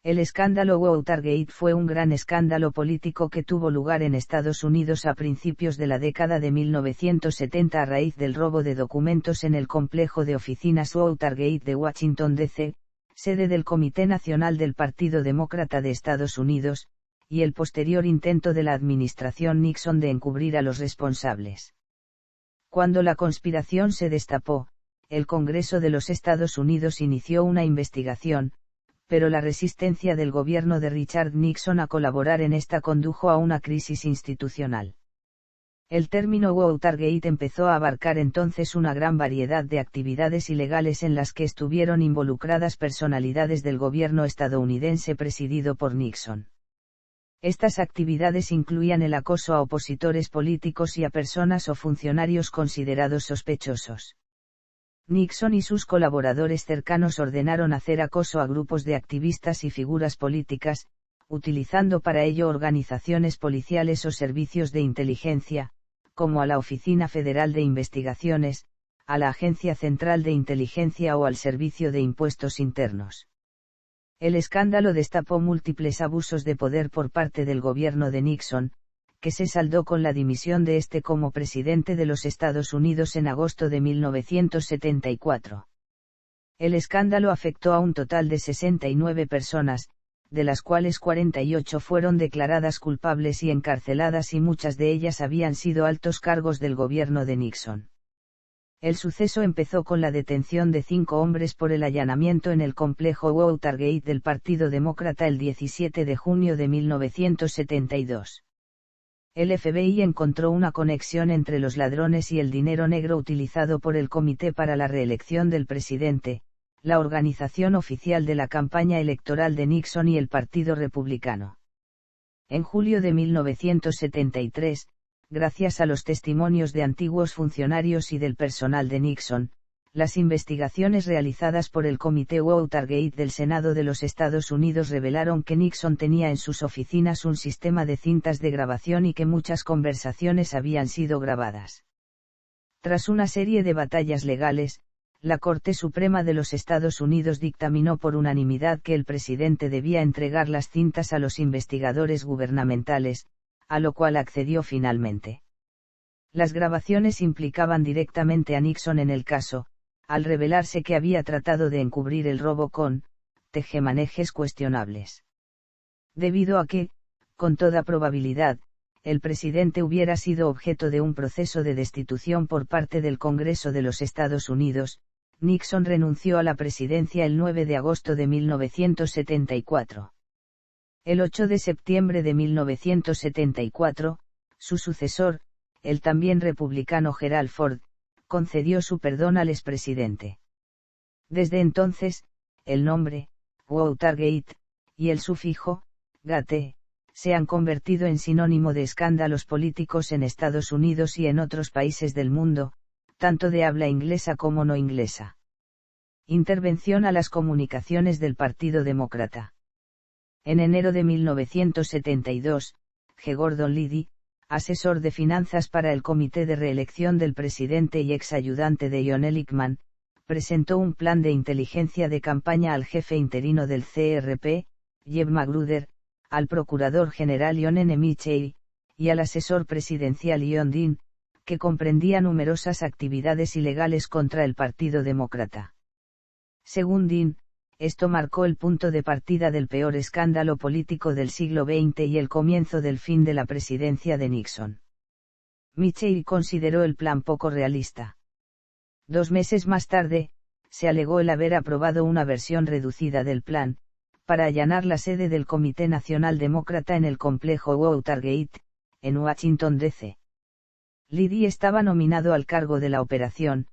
El escándalo Watergate fue un gran escándalo político que tuvo lugar en Estados Unidos a principios de la década de 1970 a raíz del robo de documentos en el complejo de oficinas Watergate de Washington, D.C., sede del Comité Nacional del Partido Demócrata de Estados Unidos, y el posterior intento de la administración Nixon de encubrir a los responsables. Cuando la conspiración se destapó, el Congreso de los Estados Unidos inició una investigación, pero la resistencia del gobierno de Richard Nixon a colaborar en esta condujo a una crisis institucional. El término Watergate empezó a abarcar entonces una gran variedad de actividades ilegales en las que estuvieron involucradas personalidades del gobierno estadounidense presidido por Nixon. Estas actividades incluían el acoso a opositores políticos y a personas o funcionarios considerados sospechosos. Nixon y sus colaboradores cercanos ordenaron hacer acoso a grupos de activistas y figuras políticas, utilizando para ello organizaciones policiales o servicios de inteligencia, como a la Oficina Federal de Investigaciones, a la Agencia Central de Inteligencia o al Servicio de Impuestos Internos. El escándalo destapó múltiples abusos de poder por parte del gobierno de Nixon, que se saldó con la dimisión de este como presidente de los Estados Unidos en agosto de 1974. El escándalo afectó a un total de 69 personas, de las cuales 48 fueron declaradas culpables y encarceladas y muchas de ellas habían sido altos cargos del gobierno de Nixon. El suceso empezó con la detención de 5 hombres por el allanamiento en el complejo Watergate del Partido Demócrata el 17 de junio de 1972. El FBI encontró una conexión entre los ladrones y el dinero negro utilizado por el Comité para la Reelección del Presidente, la organización oficial de la campaña electoral de Nixon y el Partido Republicano. En julio de 1973, gracias a los testimonios de antiguos funcionarios y del personal de Nixon, las investigaciones realizadas por el Comité Watergate del Senado de los Estados Unidos revelaron que Nixon tenía en sus oficinas un sistema de cintas de grabación y que muchas conversaciones habían sido grabadas. Tras una serie de batallas legales, la Corte Suprema de los Estados Unidos dictaminó por unanimidad que el presidente debía entregar las cintas a los investigadores gubernamentales, a lo cual accedió finalmente. Las grabaciones implicaban directamente a Nixon en el caso, al revelarse que había tratado de encubrir el robo con tejemanejes cuestionables. Debido a que, con toda probabilidad, el presidente hubiera sido objeto de un proceso de destitución por parte del Congreso de los Estados Unidos, Nixon renunció a la presidencia el 9 de agosto de 1974. El 8 de septiembre de 1974, su sucesor, el también republicano Gerald Ford, concedió su perdón al expresidente. Desde entonces, el nombre, Watergate, y el sufijo, gate, se han convertido en sinónimo de escándalos políticos en Estados Unidos y en otros países del mundo, tanto de habla inglesa como no inglesa. Intervención a las comunicaciones del Partido Demócrata. En enero de 1972, G. Gordon Liddy, asesor de finanzas para el Comité de Reelección del Presidente y ex ayudante de John Ehrlichman, presentó un plan de inteligencia de campaña al jefe interino del CRP, Jeb Magruder, al procurador general John N. Mitchell, y al asesor presidencial John Dean, que comprendía numerosas actividades ilegales contra el Partido Demócrata. Según Dean, esto marcó el punto de partida del peor escándalo político del siglo XX y el comienzo del fin de la presidencia de Nixon. Mitchell consideró el plan poco realista. 2 meses más tarde, se alegó el haber aprobado una versión reducida del plan, para allanar la sede del Comité Nacional Demócrata en el complejo Watergate, en Washington, D.C. Liddy estaba nominado al cargo de la operación,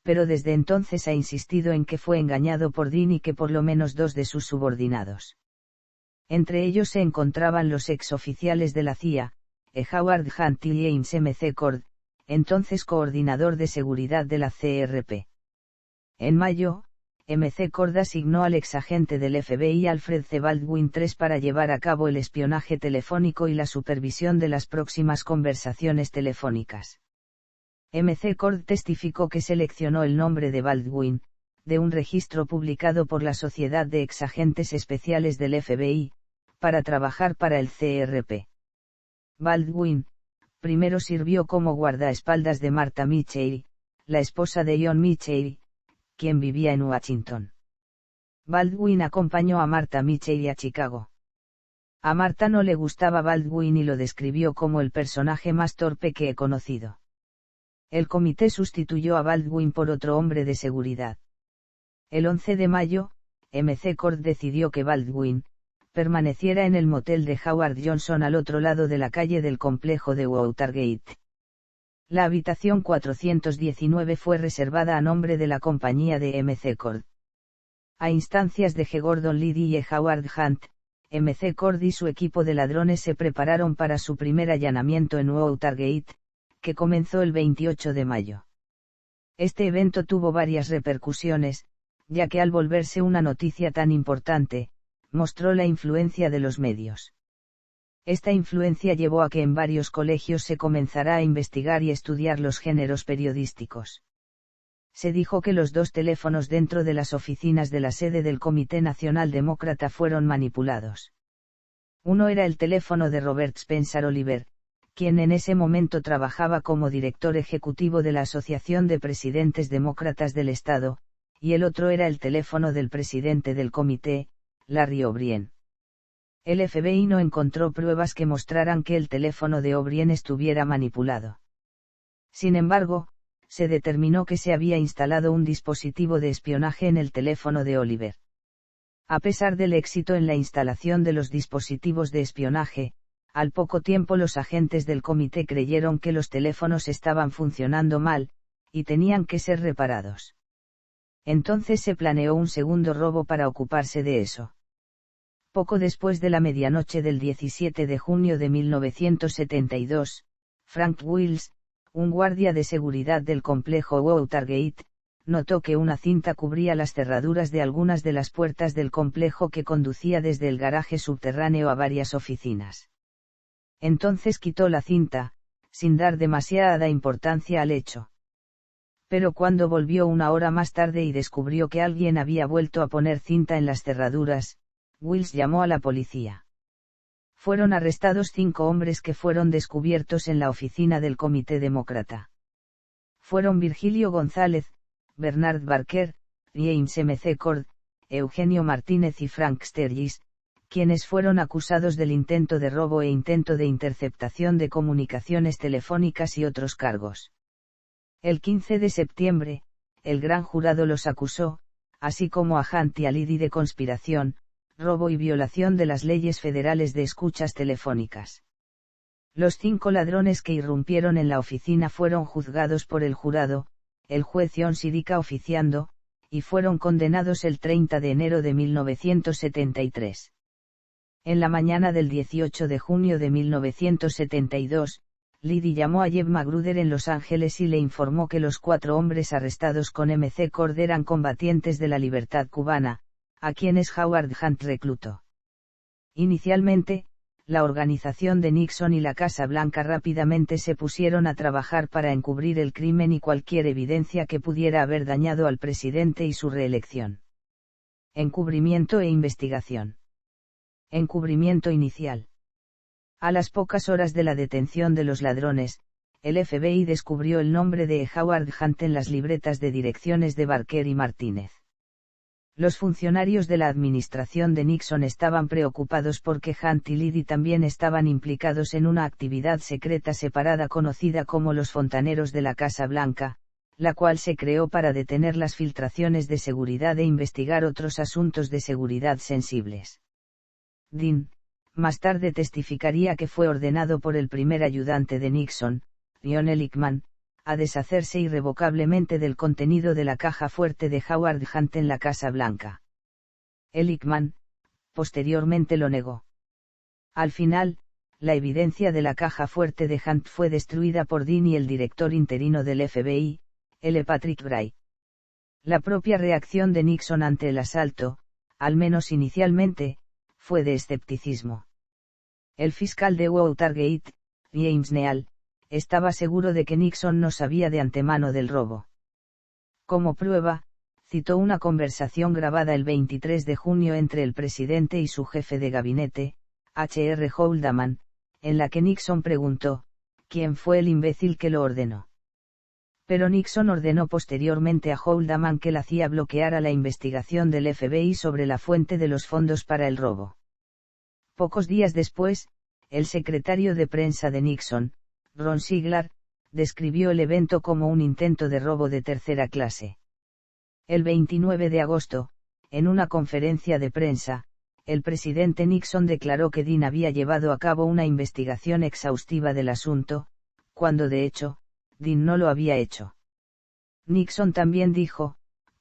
pero desde entonces ha insistido en que fue engañado por Dean y que por lo menos 2 de sus subordinados. Entre ellos se encontraban los exoficiales de la CIA, Howard Hunt y James M. C. Cord, entonces coordinador de seguridad de la CRP. En mayo, M. C. Cord asignó al exagente del FBI Alfred C. Baldwin III para llevar a cabo el espionaje telefónico y la supervisión de las próximas conversaciones telefónicas. M. C. Cord testificó que seleccionó el nombre de Baldwin, de un registro publicado por la Sociedad de Exagentes Especiales del FBI, para trabajar para el CRP. Baldwin, primero sirvió como guardaespaldas de Martha Mitchell, la esposa de John Mitchell, quien vivía en Washington. Baldwin acompañó a Martha Mitchell a Chicago. A Martha no le gustaba Baldwin y lo describió como el personaje más torpe que he conocido. El comité sustituyó a Baldwin por otro hombre de seguridad. El 11 de mayo, McCord decidió que Baldwin permaneciera en el motel de Howard Johnson al otro lado de la calle del complejo de Watergate. La habitación 419 fue reservada a nombre de la compañía de McCord. A instancias de G. Gordon Liddy y Howard Hunt, McCord y su equipo de ladrones se prepararon para su primer allanamiento en Watergate, que comenzó el 28 de mayo. Este evento tuvo varias repercusiones, ya que al volverse una noticia tan importante, mostró la influencia de los medios. Esta influencia llevó a que en varios colegios se comenzara a investigar y estudiar los géneros periodísticos. Se dijo que los 2 teléfonos dentro de las oficinas de la sede del Comité Nacional Demócrata fueron manipulados. Uno era el teléfono de Robert Spencer Oliver, quien en ese momento trabajaba como director ejecutivo de la Asociación de Presidentes Demócratas del Estado, y el otro era el teléfono del presidente del comité, Larry O'Brien. El FBI no encontró pruebas que mostraran que el teléfono de O'Brien estuviera manipulado. Sin embargo, se determinó que se había instalado un dispositivo de espionaje en el teléfono de Oliver. A pesar del éxito en la instalación de los dispositivos de espionaje, al poco tiempo los agentes del comité creyeron que los teléfonos estaban funcionando mal, y tenían que ser reparados. Entonces se planeó un segundo robo para ocuparse de eso. Poco después de la medianoche del 17 de junio de 1972, Frank Wills, un guardia de seguridad del complejo Watergate, notó que una cinta cubría las cerraduras de algunas de las puertas del complejo que conducía desde el garaje subterráneo a varias oficinas. Entonces quitó la cinta, sin dar demasiada importancia al hecho. Pero cuando volvió una hora más tarde y descubrió que alguien había vuelto a poner cinta en las cerraduras, Wills llamó a la policía. Fueron arrestados 5 hombres que fueron descubiertos en la oficina del Comité Demócrata. Fueron Virgilio González, Bernard Barker, James McCord, Eugenio Martínez y Frank Sturgis, quienes fueron acusados del intento de robo e intento de interceptación de comunicaciones telefónicas y otros cargos. El 15 de septiembre, el gran jurado los acusó, así como a Hunt y a Liddy de conspiración, robo y violación de las leyes federales de escuchas telefónicas. Los 5 ladrones que irrumpieron en la oficina fueron juzgados por el jurado, el juez John Sidica oficiando, y fueron condenados el 30 de enero de 1973. En la mañana del 18 de junio de 1972, Liddy llamó a Jeb Magruder en Los Ángeles y le informó que los 4 hombres arrestados con McCord eran combatientes de la libertad cubana, a quienes Howard Hunt reclutó. Inicialmente, la organización de Nixon y la Casa Blanca rápidamente se pusieron a trabajar para encubrir el crimen y cualquier evidencia que pudiera haber dañado al presidente y su reelección. Encubrimiento e investigación. Encubrimiento inicial. A las pocas horas de la detención de los ladrones, el FBI descubrió el nombre de Howard Hunt en las libretas de direcciones de Barker y Martínez. Los funcionarios de la administración de Nixon estaban preocupados porque Hunt y Liddy también estaban implicados en una actividad secreta separada conocida como los fontaneros de la Casa Blanca, la cual se creó para detener las filtraciones de seguridad e investigar otros asuntos de seguridad sensibles. Dean, más tarde testificaría que fue ordenado por el primer ayudante de Nixon, John Ehrlichman, a deshacerse irrevocablemente del contenido de la caja fuerte de Howard Hunt en la Casa Blanca. Ehrlichman, posteriormente lo negó. Al final, la evidencia de la caja fuerte de Hunt fue destruida por Dean y el director interino del FBI, L. Patrick Bray. La propia reacción de Nixon ante el asalto, al menos inicialmente, fue de escepticismo. El fiscal de Watergate, James Neal, estaba seguro de que Nixon no sabía de antemano del robo. Como prueba, citó una conversación grabada el 23 de junio entre el presidente y su jefe de gabinete, H.R. Haldeman, en la que Nixon preguntó, ¿quién fue el imbécil que lo ordenó? Pero Nixon ordenó posteriormente a Haldeman que la CIA bloqueara la investigación del FBI sobre la fuente de los fondos para el robo. Pocos días después, el secretario de prensa de Nixon, Ron Ziegler, describió el evento como un intento de robo de tercera clase. El 29 de agosto, en una conferencia de prensa, el presidente Nixon declaró que Dean había llevado a cabo una investigación exhaustiva del asunto, cuando de hecho, Dean no lo había hecho. Nixon también dijo,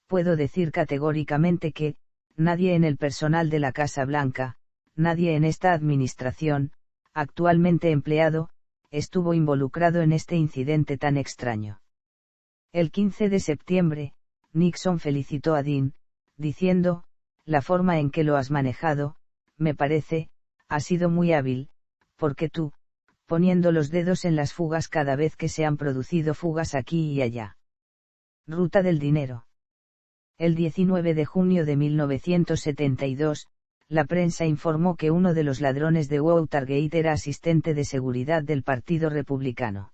puedo decir categóricamente que, nadie en el personal de la Casa Blanca, nadie en esta administración, actualmente empleado, estuvo involucrado en este incidente tan extraño. El 15 de septiembre, Nixon felicitó a Dean, diciendo, la forma en que lo has manejado, me parece, ha sido muy hábil, porque tú, poniendo los dedos en las fugas cada vez que se han producido fugas aquí y allá. Ruta del dinero. El 19 de junio de 1972, la prensa informó que uno de los ladrones de Watergate era asistente de seguridad del Partido Republicano.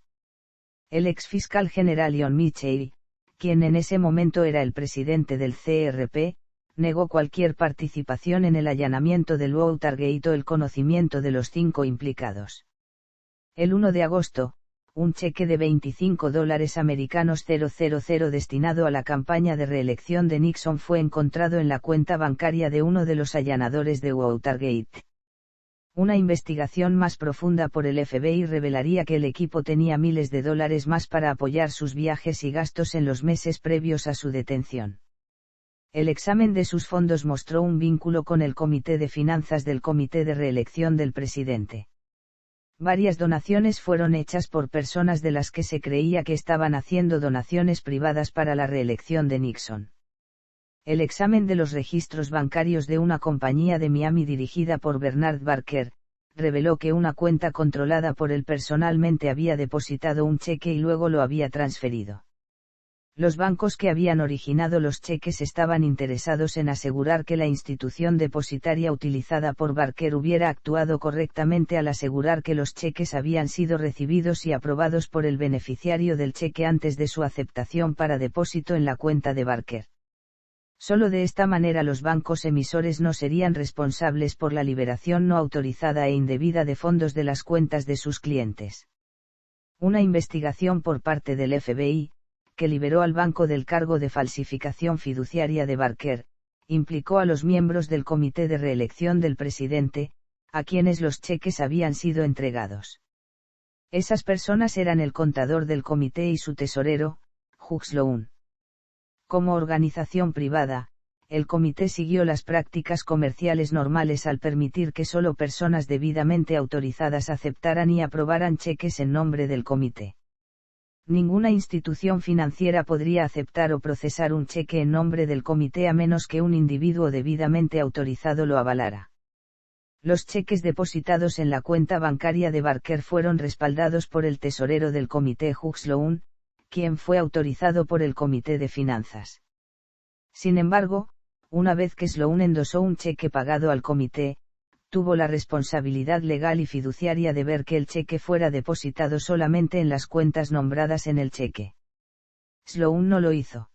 El ex fiscal general John Mitchell, quien en ese momento era el presidente del CRP, negó cualquier participación en el allanamiento del Watergate o el conocimiento de los 5 implicados. El 1 de agosto, un cheque de $25 americanos 000 destinado a la campaña de reelección de Nixon fue encontrado en la cuenta bancaria de uno de los allanadores de Watergate. Una investigación más profunda por el FBI revelaría que el equipo tenía miles de dólares más para apoyar sus viajes y gastos en los meses previos a su detención. El examen de sus fondos mostró un vínculo con el Comité de Finanzas del Comité de Reelección del presidente. Varias donaciones fueron hechas por personas de las que se creía que estaban haciendo donaciones privadas para la reelección de Nixon. El examen de los registros bancarios de una compañía de Miami dirigida por Bernard Barker, reveló que una cuenta controlada por él personalmente había depositado un cheque y luego lo había transferido. Los bancos que habían originado los cheques estaban interesados en asegurar que la institución depositaria utilizada por Barker hubiera actuado correctamente al asegurar que los cheques habían sido recibidos y aprobados por el beneficiario del cheque antes de su aceptación para depósito en la cuenta de Barker. Solo de esta manera los bancos emisores no serían responsables por la liberación no autorizada e indebida de fondos de las cuentas de sus clientes. Una investigación por parte del FBI, que liberó al banco del cargo de falsificación fiduciaria de Barker, implicó a los miembros del comité de reelección del presidente, a quienes los cheques habían sido entregados. Esas personas eran el contador del comité y su tesorero, Hugh Sloan. Como organización privada, el comité siguió las prácticas comerciales normales al permitir que solo personas debidamente autorizadas aceptaran y aprobaran cheques en nombre del comité. Ninguna institución financiera podría aceptar o procesar un cheque en nombre del comité a menos que un individuo debidamente autorizado lo avalara. Los cheques depositados en la cuenta bancaria de Barker fueron respaldados por el tesorero del comité Hugh Sloan, quien fue autorizado por el Comité de Finanzas. Sin embargo, una vez que Sloan endosó un cheque pagado al comité, tuvo la responsabilidad legal y fiduciaria de ver que el cheque fuera depositado solamente en las cuentas nombradas en el cheque. Sloan no lo hizo.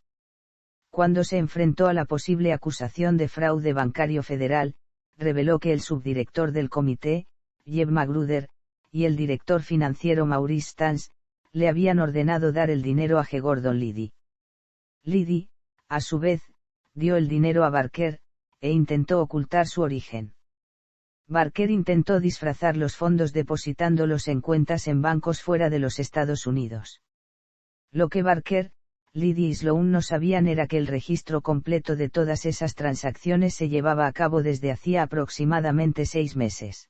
Cuando se enfrentó a la posible acusación de fraude bancario federal, reveló que el subdirector del comité, Jeb Magruder, y el director financiero Maurice Stans, le habían ordenado dar el dinero a G. Gordon Liddy. Liddy, a su vez, dio el dinero a Barker, e intentó ocultar su origen. Barker intentó disfrazar los fondos depositándolos en cuentas en bancos fuera de los Estados Unidos. Lo que Barker, Liddy y Sloan no sabían era que el registro completo de todas esas transacciones se llevaba a cabo desde hacía aproximadamente 6 meses.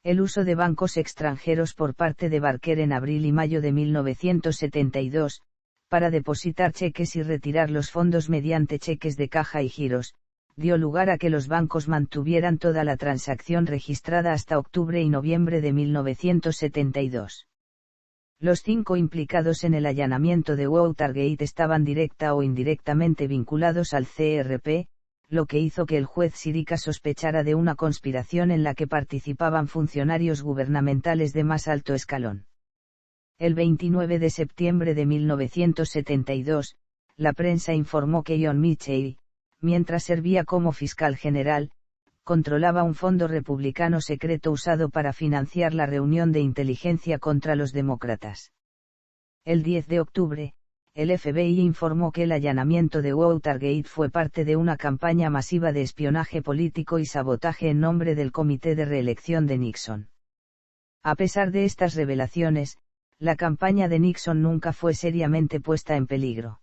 El uso de bancos extranjeros por parte de Barker en abril y mayo de 1972, para depositar cheques y retirar los fondos mediante cheques de caja y giros, dio lugar a que los bancos mantuvieran toda la transacción registrada hasta octubre y noviembre de 1972. Los 5 implicados en el allanamiento de Watergate estaban directa o indirectamente vinculados al CRP, lo que hizo que el juez Sirica sospechara de una conspiración en la que participaban funcionarios gubernamentales de más alto escalón. El 29 de septiembre de 1972, la prensa informó que John Mitchell, mientras servía como fiscal general, controlaba un fondo republicano secreto usado para financiar la reunión de inteligencia contra los demócratas. El 10 de octubre, el FBI informó que el allanamiento de Watergate fue parte de una campaña masiva de espionaje político y sabotaje en nombre del Comité de Reelección de Nixon. A pesar de estas revelaciones, la campaña de Nixon nunca fue seriamente puesta en peligro.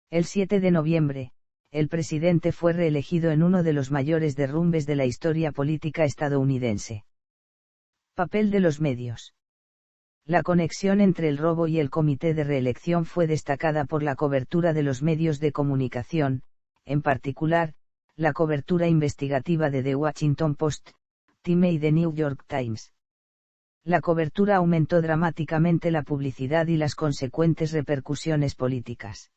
El 7 de noviembre, el presidente fue reelegido en uno de los mayores derrumbes de la historia política estadounidense. Papel de los medios. La conexión entre el robo y el comité de reelección fue destacada por la cobertura de los medios de comunicación, en particular, la cobertura investigativa de The Washington Post, Time y The New York Times. La cobertura aumentó dramáticamente la publicidad y las consecuentes repercusiones políticas.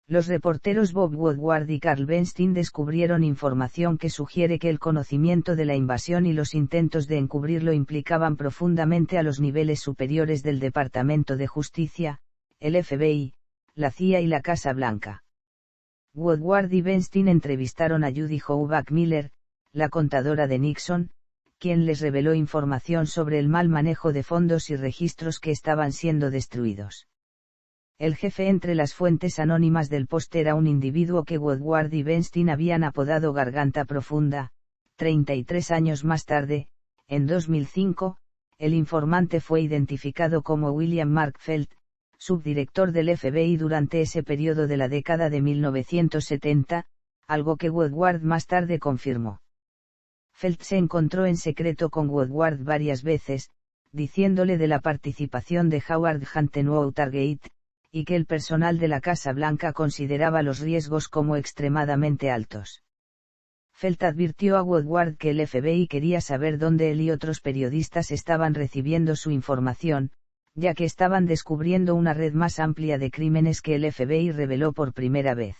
Los reporteros Bob Woodward y Carl Bernstein descubrieron información que sugiere que el conocimiento de la invasión y los intentos de encubrirlo implicaban profundamente a los niveles superiores del Departamento de Justicia, el FBI, la CIA y la Casa Blanca. Woodward y Bernstein entrevistaron a Judy Hoback Miller, la contadora de Nixon, quien les reveló información sobre el mal manejo de fondos y registros que estaban siendo destruidos. El jefe entre las fuentes anónimas del Post era un individuo que Woodward y Bernstein habían apodado Garganta Profunda. 33 años más tarde, en 2005, el informante fue identificado como William Mark Felt, subdirector del FBI durante ese periodo de la década de 1970, algo que Woodward más tarde confirmó. Felt se encontró en secreto con Woodward varias veces, diciéndole de la participación de Howard Hunt en Watergate, y que el personal de la Casa Blanca consideraba los riesgos como extremadamente altos. Felt advirtió a Woodward que el FBI quería saber dónde él y otros periodistas estaban recibiendo su información, ya que estaban descubriendo una red más amplia de crímenes que el FBI reveló por primera vez.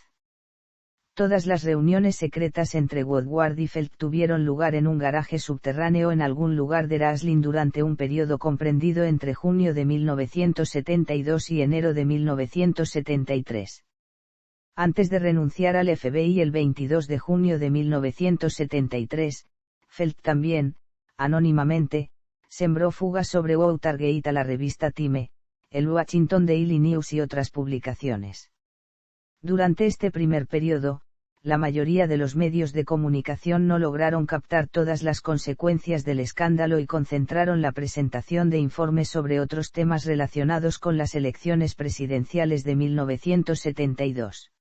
Todas las reuniones secretas entre Woodward y Felt tuvieron lugar en un garaje subterráneo en algún lugar de Roslyn durante un periodo comprendido entre junio de 1972 y enero de 1973. Antes de renunciar al FBI el 22 de junio de 1973, Felt también, anónimamente, sembró fugas sobre Watergate a la revista Time, el Washington Daily News y otras publicaciones. Durante este primer periodo, la mayoría de los medios de comunicación no lograron captar todas las consecuencias del escándalo y concentraron la presentación de informes sobre otros temas relacionados con las elecciones presidenciales de 1972.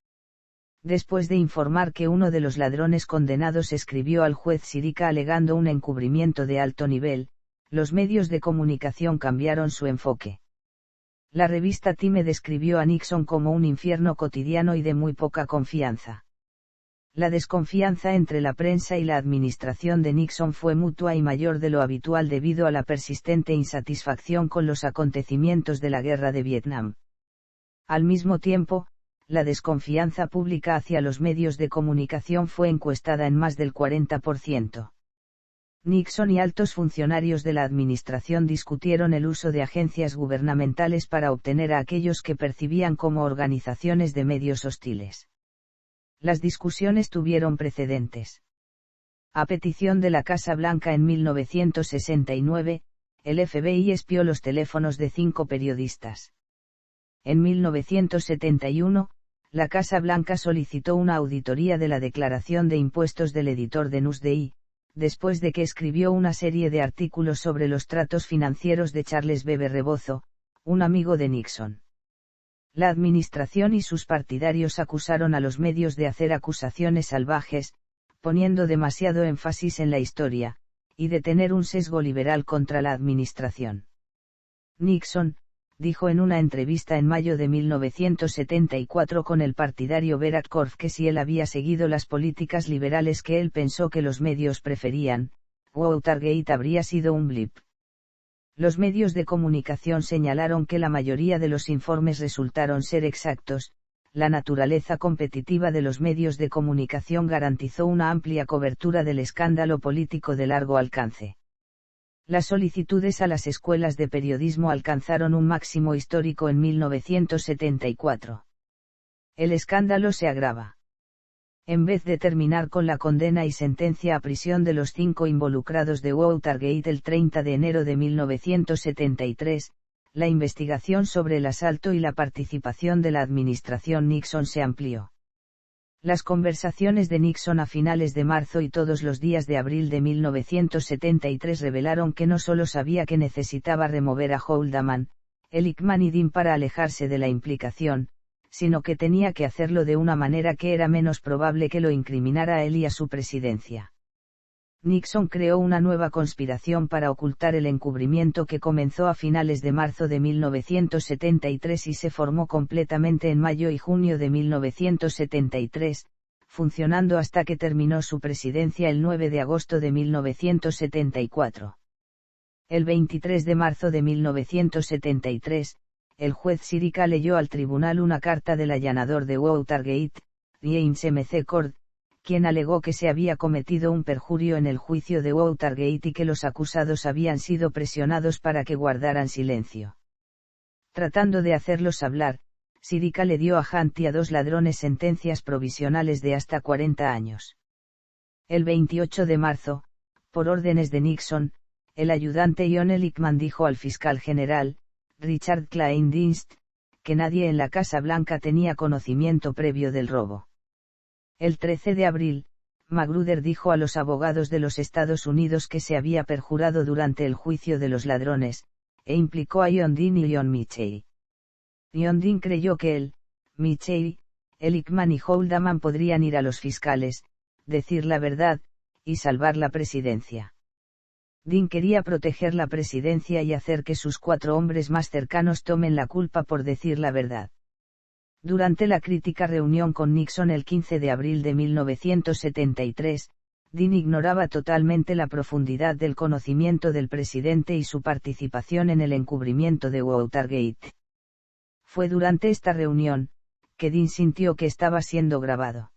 Después de informar que uno de los ladrones condenados escribió al juez Sirica alegando un encubrimiento de alto nivel, los medios de comunicación cambiaron su enfoque. La revista Time describió a Nixon como un infierno cotidiano y de muy poca confianza. La desconfianza entre la prensa y la administración de Nixon fue mutua y mayor de lo habitual debido a la persistente insatisfacción con los acontecimientos de la guerra de Vietnam. Al mismo tiempo, la desconfianza pública hacia los medios de comunicación fue encuestada en más del 40%. Nixon y altos funcionarios de la administración discutieron el uso de agencias gubernamentales para obtener a aquellos que percibían como organizaciones de medios hostiles. Las discusiones tuvieron precedentes. A petición de la Casa Blanca en 1969, el FBI espió los teléfonos de 5 periodistas. En 1971, la Casa Blanca solicitó una auditoría de la declaración de impuestos del editor de Newsday, después de que escribió una serie de artículos sobre los tratos financieros de Charles B. Rebozo, un amigo de Nixon. La administración y sus partidarios acusaron a los medios de hacer acusaciones salvajes, poniendo demasiado énfasis en la historia, y de tener un sesgo liberal contra la administración. Nixon, dijo en una entrevista en mayo de 1974 con el partidario Berat Korf que si él había seguido las políticas liberales que él pensó que los medios preferían, Watergate habría sido un blip. Los medios de comunicación señalaron que la mayoría de los informes resultaron ser exactos. La naturaleza competitiva de los medios de comunicación garantizó una amplia cobertura del escándalo político de largo alcance. Las solicitudes a las escuelas de periodismo alcanzaron un máximo histórico en 1974. El escándalo se agrava. En vez de terminar con la condena y sentencia a prisión de los 5 involucrados de Watergate el 30 de enero de 1973, la investigación sobre el asalto y la participación de la administración Nixon se amplió. Las conversaciones de Nixon a finales de marzo y todos los días de abril de 1973 revelaron que no solo sabía que necesitaba remover a Haldeman, Ehrlichman y Dean para alejarse de la implicación, sino que tenía que hacerlo de una manera que era menos probable que lo incriminara a él y a su presidencia. Nixon creó una nueva conspiración para ocultar el encubrimiento que comenzó a finales de marzo de 1973 y se formó completamente en mayo y junio de 1973, funcionando hasta que terminó su presidencia el 9 de agosto de 1974. El 23 de marzo de 1973, el juez Sirica leyó al tribunal una carta del allanador de Watergate, James McCord, quien alegó que se había cometido un perjurio en el juicio de Watergate y que los acusados habían sido presionados para que guardaran silencio. Tratando de hacerlos hablar, Sirica le dio a Hunt y a 2 ladrones sentencias provisionales de hasta 40 años. El 28 de marzo, por órdenes de Nixon, el ayudante John Ehrlichman dijo al fiscal general, Richard Kleindienst, que nadie en la Casa Blanca tenía conocimiento previo del robo. El 13 de abril, Magruder dijo a los abogados de los Estados Unidos que se había perjurado durante el juicio de los ladrones, e implicó a John Dean y John Mitchell. John Dean creyó que él, Mitchell, Ehrlichman y Haldeman podrían ir a los fiscales, decir la verdad, y salvar la presidencia. Dean quería proteger la presidencia y hacer que sus 4 hombres más cercanos tomen la culpa por decir la verdad. Durante la crítica reunión con Nixon el 15 de abril de 1973, Dean ignoraba totalmente la profundidad del conocimiento del presidente y su participación en el encubrimiento de Watergate. Fue durante esta reunión, que Dean sintió que estaba siendo grabado.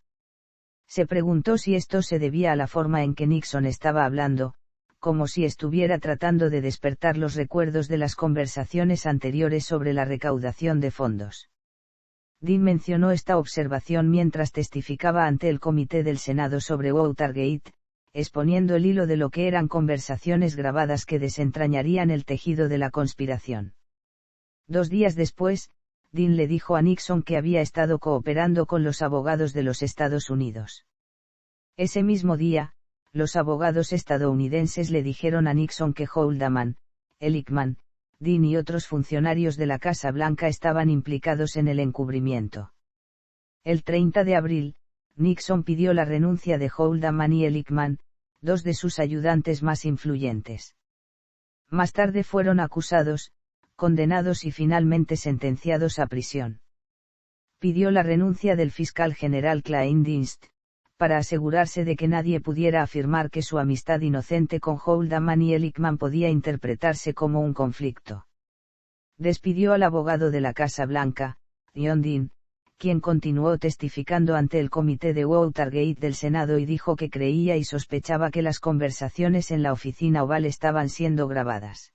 Se preguntó si esto se debía a la forma en que Nixon estaba hablando, como si estuviera tratando de despertar los recuerdos de las conversaciones anteriores sobre la recaudación de fondos. Dean mencionó esta observación mientras testificaba ante el Comité del Senado sobre Watergate, exponiendo el hilo de lo que eran conversaciones grabadas que desentrañarían el tejido de la conspiración. 2 días después, Dean le dijo a Nixon que había estado cooperando con los abogados de los Estados Unidos. Ese mismo día, los abogados estadounidenses le dijeron a Nixon que Haldeman, Ehrlichman, Dean y otros funcionarios de la Casa Blanca estaban implicados en el encubrimiento. El 30 de abril, Nixon pidió la renuncia de Haldeman y Ehrlichman, 2 de sus ayudantes más influyentes. Más tarde fueron acusados, condenados y finalmente sentenciados a prisión. Pidió la renuncia del fiscal general Kleindienst, para asegurarse de que nadie pudiera afirmar que su amistad inocente con Haldeman y Ehrlichman podía interpretarse como un conflicto. Despidió al abogado de la Casa Blanca, John Dean, quien continuó testificando ante el Comité de Watergate del Senado y dijo que creía y sospechaba que las conversaciones en la oficina oval estaban siendo grabadas.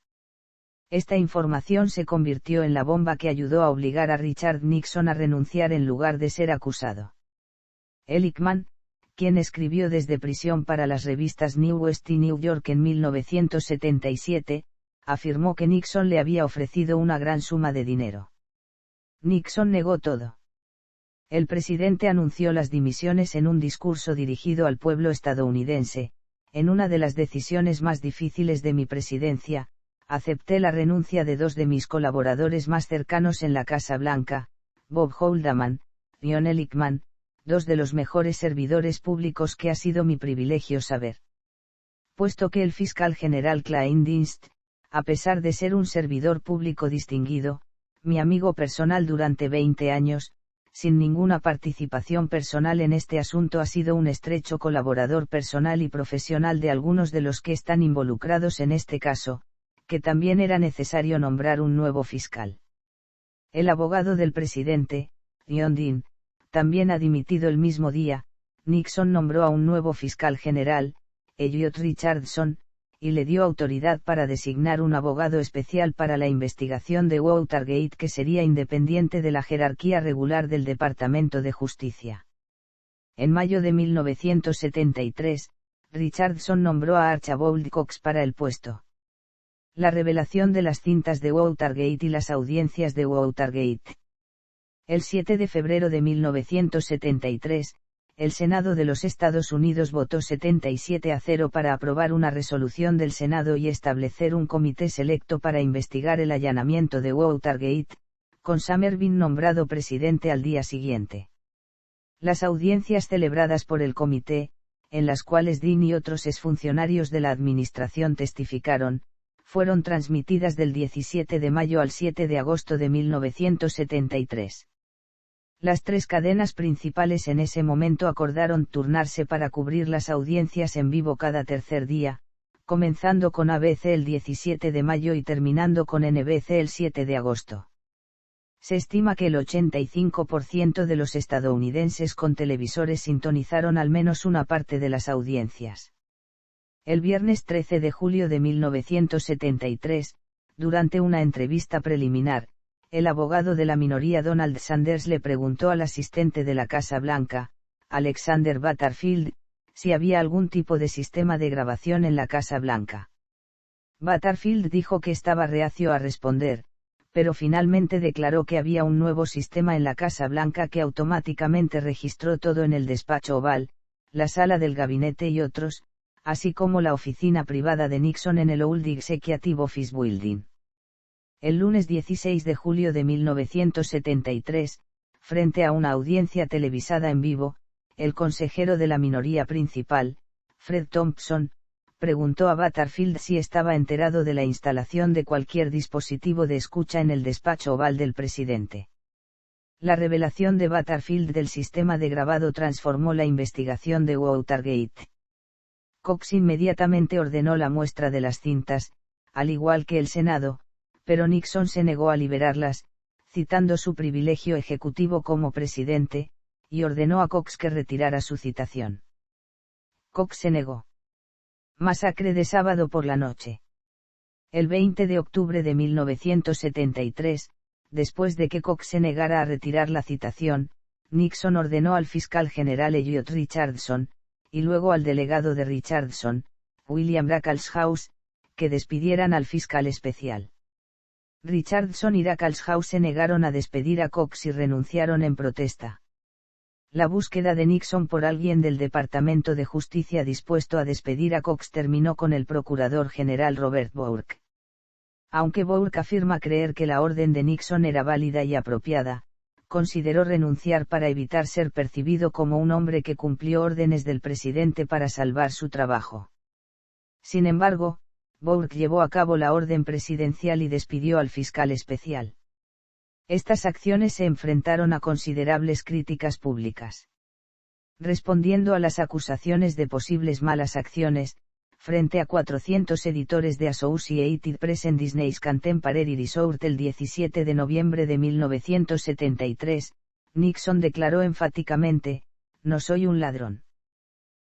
Esta información se convirtió en la bomba que ayudó a obligar a Richard Nixon a renunciar en lugar de ser acusado. Ehrlichman, quien escribió desde prisión para las revistas New West y New York en 1977, afirmó que Nixon le había ofrecido una gran suma de dinero. Nixon negó todo. El presidente anunció las dimisiones en un discurso dirigido al pueblo estadounidense. En una de las decisiones más difíciles de mi presidencia, acepté la renuncia de 2 de mis colaboradores más cercanos en la Casa Blanca, Bob Haldeman, John Ehrlichman, 2 de los mejores servidores públicos que ha sido mi privilegio saber. Puesto que el fiscal general Kleindienst, a pesar de ser un servidor público distinguido, mi amigo personal durante 20 años, sin ninguna participación personal en este asunto ha sido un estrecho colaborador personal y profesional de algunos de los que están involucrados en este caso, que también era necesario nombrar un nuevo fiscal. El abogado del presidente, John Dean, también ha dimitido el mismo día. Nixon nombró a un nuevo fiscal general, Elliot Richardson, y le dio autoridad para designar un abogado especial para la investigación de Watergate que sería independiente de la jerarquía regular del Departamento de Justicia. En mayo de 1973, Richardson nombró a Archibald Cox para el puesto. La revelación de las cintas de Watergate y las audiencias de Watergate. El 7 de febrero de 1973, el Senado de los Estados Unidos votó 77-0 para aprobar una resolución del Senado y establecer un comité selecto para investigar el allanamiento de Watergate, con Summervin nombrado presidente al día siguiente. Las audiencias celebradas por el comité, en las cuales Dean y otros exfuncionarios de la administración testificaron, fueron transmitidas del 17 de mayo al 7 de agosto de 1973. Las tres cadenas principales en ese momento acordaron turnarse para cubrir las audiencias en vivo cada tercer día, comenzando con ABC el 17 de mayo y terminando con NBC el 7 de agosto. Se estima que el 85% de los estadounidenses con televisores sintonizaron al menos una parte de las audiencias. El viernes 13 de julio de 1973, durante una entrevista preliminar, el abogado de la minoría Donald Sanders le preguntó al asistente de la Casa Blanca, Alexander Butterfield, si había algún tipo de sistema de grabación en la Casa Blanca. Butterfield dijo que estaba reacio a responder, pero finalmente declaró que había un nuevo sistema en la Casa Blanca que automáticamente registró todo en el despacho oval, la sala del gabinete y otros, así como la oficina privada de Nixon en el Old Executive Office Building. El lunes 16 de julio de 1973, frente a una audiencia televisada en vivo, el consejero de la minoría principal, Fred Thompson, preguntó a Butterfield si estaba enterado de la instalación de cualquier dispositivo de escucha en el despacho oval del presidente. La revelación de Butterfield del sistema de grabado transformó la investigación de Watergate. Cox inmediatamente ordenó la muestra de las cintas, al igual que el Senado, pero Nixon se negó a liberarlas, citando su privilegio ejecutivo como presidente, y ordenó a Cox que retirara su citación. Cox se negó. Masacre de sábado por la noche. El 20 de octubre de 1973, después de que Cox se negara a retirar la citación, Nixon ordenó al fiscal general Elliot Richardson, y luego al delegado de Richardson, William Ruckelshaus, que despidieran al fiscal especial. Richardson y Ruckelshaus se negaron a despedir a Cox y renunciaron en protesta. La búsqueda de Nixon por alguien del Departamento de Justicia dispuesto a despedir a Cox terminó con el procurador general Robert Bork. Aunque Bork afirma creer que la orden de Nixon era válida y apropiada, consideró renunciar para evitar ser percibido como un hombre que cumplió órdenes del presidente para salvar su trabajo. Sin embargo, Bork llevó a cabo la orden presidencial y despidió al fiscal especial. Estas acciones se enfrentaron a considerables críticas públicas. Respondiendo a las acusaciones de posibles malas acciones, frente a 400 editores de Associated Press en Disney's Contemporary Resort el 17 de noviembre de 1973, Nixon declaró enfáticamente: "No soy un ladrón".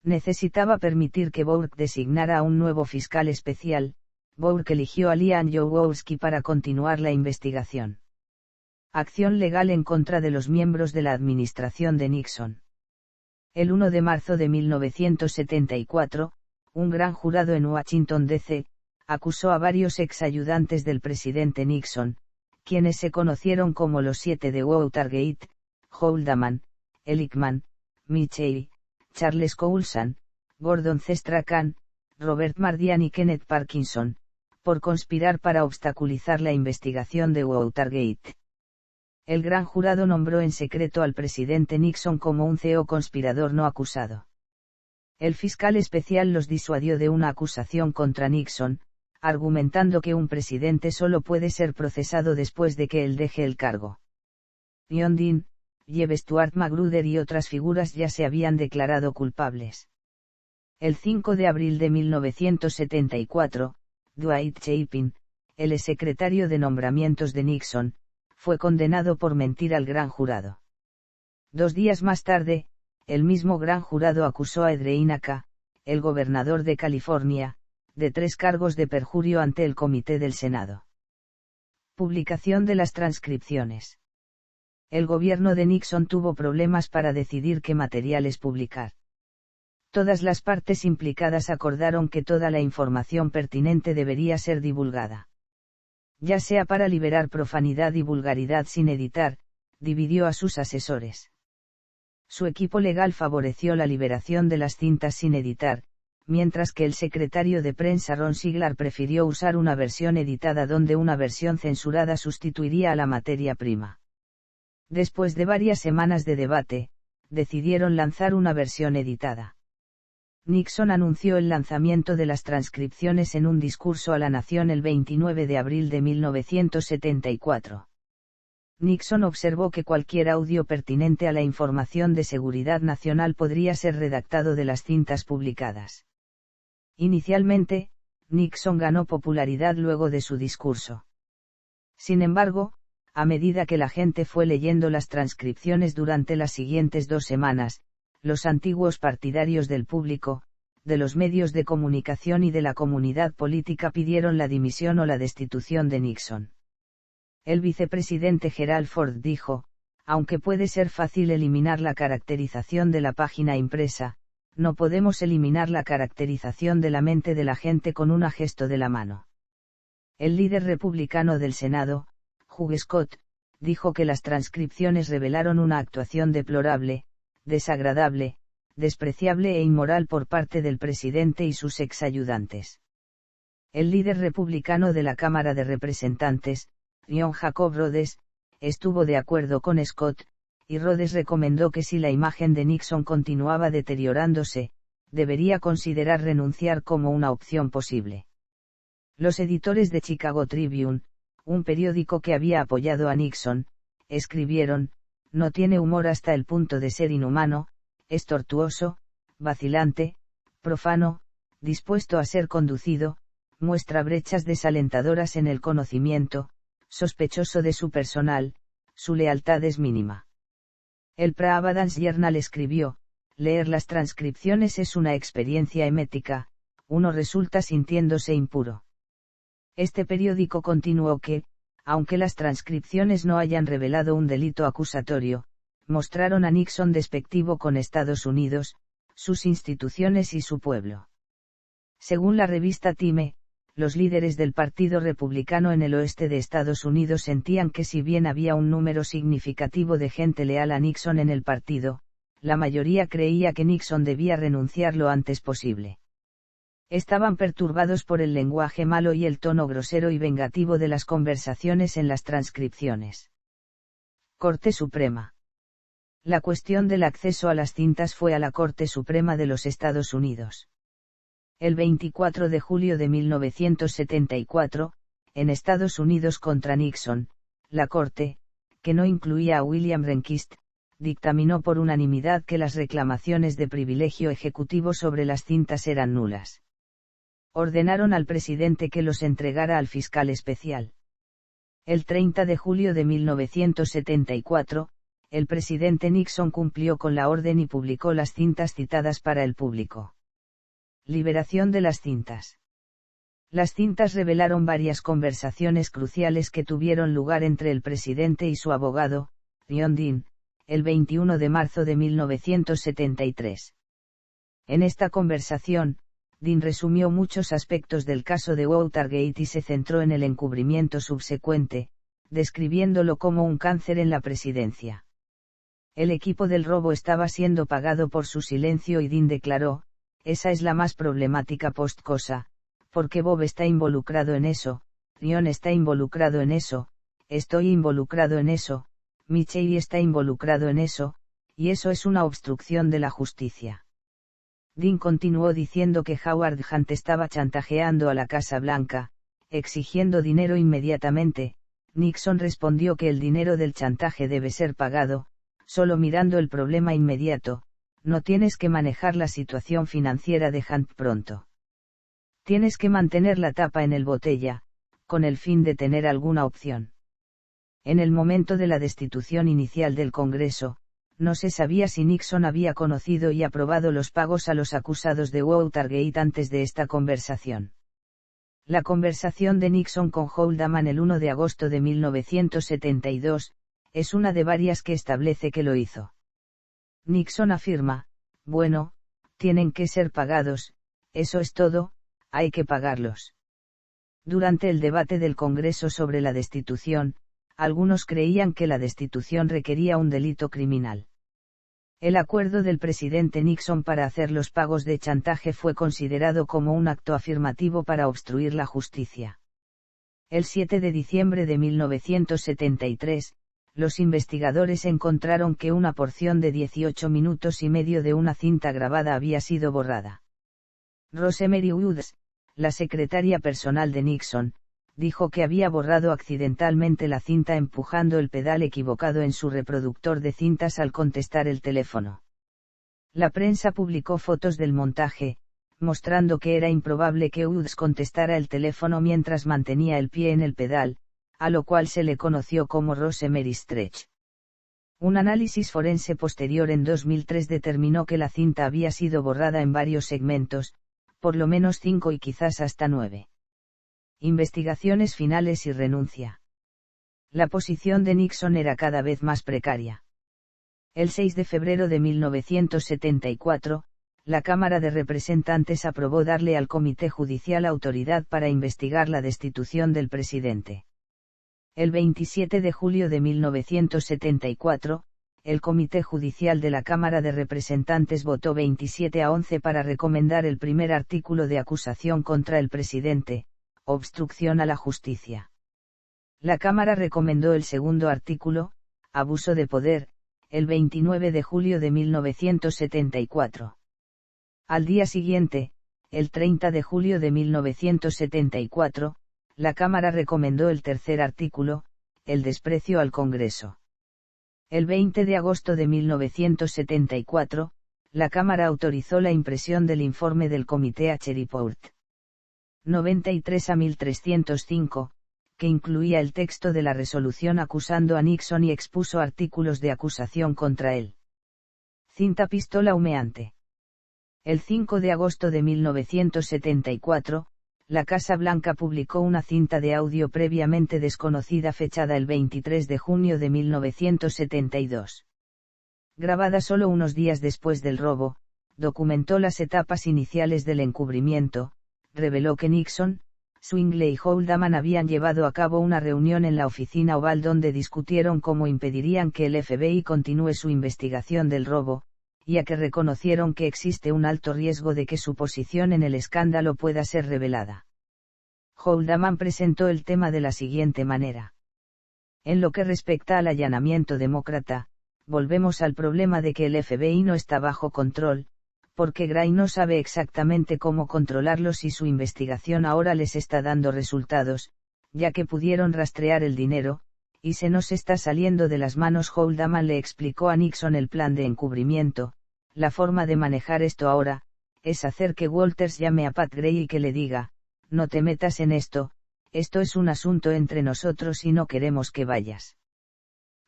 Necesitaba permitir que Bork designara a un nuevo fiscal especial. Bork eligió a Liam Jaworski para continuar la investigación. Acción legal en contra de los miembros de la administración de Nixon. El 1 de marzo de 1974, un gran jurado en Washington, D.C., acusó a varios exayudantes del presidente Nixon, quienes se conocieron como los 7 de Watergate: Haldeman, Ehrlichman, Mitchell, Charles Coulson, Gordon C. Strachan, Robert Mardian y Kenneth Parkinson, por conspirar para obstaculizar la investigación de Watergate. El gran jurado nombró en secreto al presidente Nixon como un CEO conspirador no acusado. El fiscal especial los disuadió de una acusación contra Nixon, argumentando que un presidente solo puede ser procesado después de que él deje el cargo. John Dean, Jeb Stuart Magruder y otras figuras ya se habían declarado culpables. El 5 de abril de 1974, Dwight Chapin, el secretario de nombramientos de Nixon, fue condenado por mentir al gran jurado. 2 días más tarde, el mismo gran jurado acusó a Ed Reinaka, el gobernador de California, de 3 cargos de perjurio ante el Comité del Senado. Publicación de las transcripciones. El gobierno de Nixon tuvo problemas para decidir qué materiales publicar. Todas las partes implicadas acordaron que toda la información pertinente debería ser divulgada. Ya sea para liberar profanidad y vulgaridad sin editar, dividió a sus asesores. Su equipo legal favoreció la liberación de las cintas sin editar, mientras que el secretario de prensa Ron Siglar prefirió usar una versión editada donde una versión censurada sustituiría a la materia prima. Después de varias semanas de debate, decidieron lanzar una versión editada. Nixon anunció el lanzamiento de las transcripciones en un discurso a la nación el 29 de abril de 1974. Nixon observó que cualquier audio pertinente a la información de seguridad nacional podría ser redactado de las cintas publicadas. Inicialmente, Nixon ganó popularidad luego de su discurso. Sin embargo, a medida que la gente fue leyendo las transcripciones durante las siguientes 2 semanas, los antiguos partidarios del público, de los medios de comunicación y de la comunidad política pidieron la dimisión o la destitución de Nixon. El vicepresidente Gerald Ford dijo, aunque puede ser fácil eliminar la caracterización de la página impresa, no podemos eliminar la caracterización de la mente de la gente con un gesto de la mano. El líder republicano del Senado, Hugh Scott, dijo que las transcripciones revelaron una actuación deplorable, desagradable, despreciable e inmoral por parte del presidente y sus exayudantes. El líder republicano de la Cámara de Representantes, John Jacob Rhodes, estuvo de acuerdo con Scott, y Rhodes recomendó que si la imagen de Nixon continuaba deteriorándose, debería considerar renunciar como una opción posible. Los editores de Chicago Tribune, un periódico que había apoyado a Nixon, escribieron, no tiene humor hasta el punto de ser inhumano, es tortuoso, vacilante, profano, dispuesto a ser conducido, muestra brechas desalentadoras en el conocimiento, sospechoso de su personal, su lealtad es mínima. El Providence Journal escribió, leer las transcripciones es una experiencia emética, uno resulta sintiéndose impuro. Este periódico continuó que, aunque las transcripciones no hayan revelado un delito acusatorio, mostraron a Nixon despectivo con Estados Unidos, sus instituciones y su pueblo. Según la revista Time, los líderes del Partido Republicano en el oeste de Estados Unidos sentían que si bien había un número significativo de gente leal a Nixon en el partido, la mayoría creía que Nixon debía renunciar lo antes posible. Estaban perturbados por el lenguaje malo y el tono grosero y vengativo de las conversaciones en las transcripciones. Corte Suprema. La cuestión del acceso a las cintas fue a la Corte Suprema de los Estados Unidos. El 24 de julio de 1974, en Estados Unidos contra Nixon, la Corte, que no incluía a William Rehnquist, dictaminó por unanimidad que las reclamaciones de privilegio ejecutivo sobre las cintas eran nulas. Ordenaron al presidente que los entregara al fiscal especial. El 30 de julio de 1974, el presidente Nixon cumplió con la orden y publicó las cintas citadas para el público. Liberación de las cintas. Las cintas revelaron varias conversaciones cruciales que tuvieron lugar entre el presidente y su abogado, John Dean, el 21 de marzo de 1973. En esta conversación, Dean resumió muchos aspectos del caso de Watergate y se centró en el encubrimiento subsecuente, describiéndolo como un cáncer en la presidencia. El equipo del robo estaba siendo pagado por su silencio y Dean declaró, esa es la más problemática post-cosa, porque Bob está involucrado en eso, John está involucrado en eso, estoy involucrado en eso, Michelle está involucrado en eso, y eso es una obstrucción de la justicia. Dean continuó diciendo que Howard Hunt estaba chantajeando a la Casa Blanca, exigiendo dinero inmediatamente. Nixon respondió que el dinero del chantaje debe ser pagado, solo mirando el problema inmediato, no tienes que manejar la situación financiera de Hunt pronto. Tienes que mantener la tapa en el botella, con el fin de tener alguna opción. En el momento de la destitución inicial del Congreso, no se sabía si Nixon había conocido y aprobado los pagos a los acusados de Watergate antes de esta conversación. La conversación de Nixon con Haldeman el 1 de agosto de 1972, es una de varias que establece que lo hizo. Nixon afirma, bueno, tienen que ser pagados, eso es todo, hay que pagarlos. Durante el debate del Congreso sobre la destitución, algunos creían que la destitución requería un delito criminal. El acuerdo del presidente Nixon para hacer los pagos de chantaje fue considerado como un acto afirmativo para obstruir la justicia. El 7 de diciembre de 1973, los investigadores encontraron que una porción de 18 minutos y medio de una cinta grabada había sido borrada. Rosemary Woods, la secretaria personal de Nixon, dijo que había borrado accidentalmente la cinta empujando el pedal equivocado en su reproductor de cintas al contestar el teléfono. La prensa publicó fotos del montaje, mostrando que era improbable que Woods contestara el teléfono mientras mantenía el pie en el pedal, a lo cual se le conoció como Rosemary Stretch. Un análisis forense posterior en 2003 determinó que la cinta había sido borrada en varios segmentos, por lo menos 5 y quizás hasta 9. Investigaciones finales y renuncia. La posición de Nixon era cada vez más precaria. El 6 de febrero de 1974, la Cámara de Representantes aprobó darle al Comité Judicial autoridad para investigar la destitución del presidente. El 27 de julio de 1974, el Comité Judicial de la Cámara de Representantes votó 27-11 para recomendar el primer artículo de acusación contra el presidente, obstrucción a la justicia. La Cámara recomendó el segundo artículo, abuso de poder, el 29 de julio de 1974. Al día siguiente, el 30 de julio de 1974, la Cámara recomendó el tercer artículo, el desprecio al Congreso. El 20 de agosto de 1974, la Cámara autorizó la impresión del informe del Comité H. Report 93 a 1305, que incluía el texto de la resolución acusando a Nixon y expuso artículos de acusación contra él. Cinta pistola humeante. El 5 de agosto de 1974, la Casa Blanca publicó una cinta de audio previamente desconocida fechada el 23 de junio de 1972. Grabada solo unos días después del robo, documentó las etapas iniciales del encubrimiento, reveló que Nixon, Swingley y Haldeman habían llevado a cabo una reunión en la oficina Oval donde discutieron cómo impedirían que el FBI continúe su investigación del robo, ya que reconocieron que existe un alto riesgo de que su posición en el escándalo pueda ser revelada. Haldeman presentó el tema de la siguiente manera. En lo que respecta al allanamiento demócrata, volvemos al problema de que el FBI no está bajo control, porque Gray no sabe exactamente cómo controlarlos y su investigación ahora les está dando resultados, ya que pudieron rastrear el dinero, y se nos está saliendo de las manos. Haldeman le explicó a Nixon el plan de encubrimiento. La forma de manejar esto ahora, es hacer que Walters llame a Pat Gray y que le diga, no te metas en esto es un asunto entre nosotros y no queremos que vayas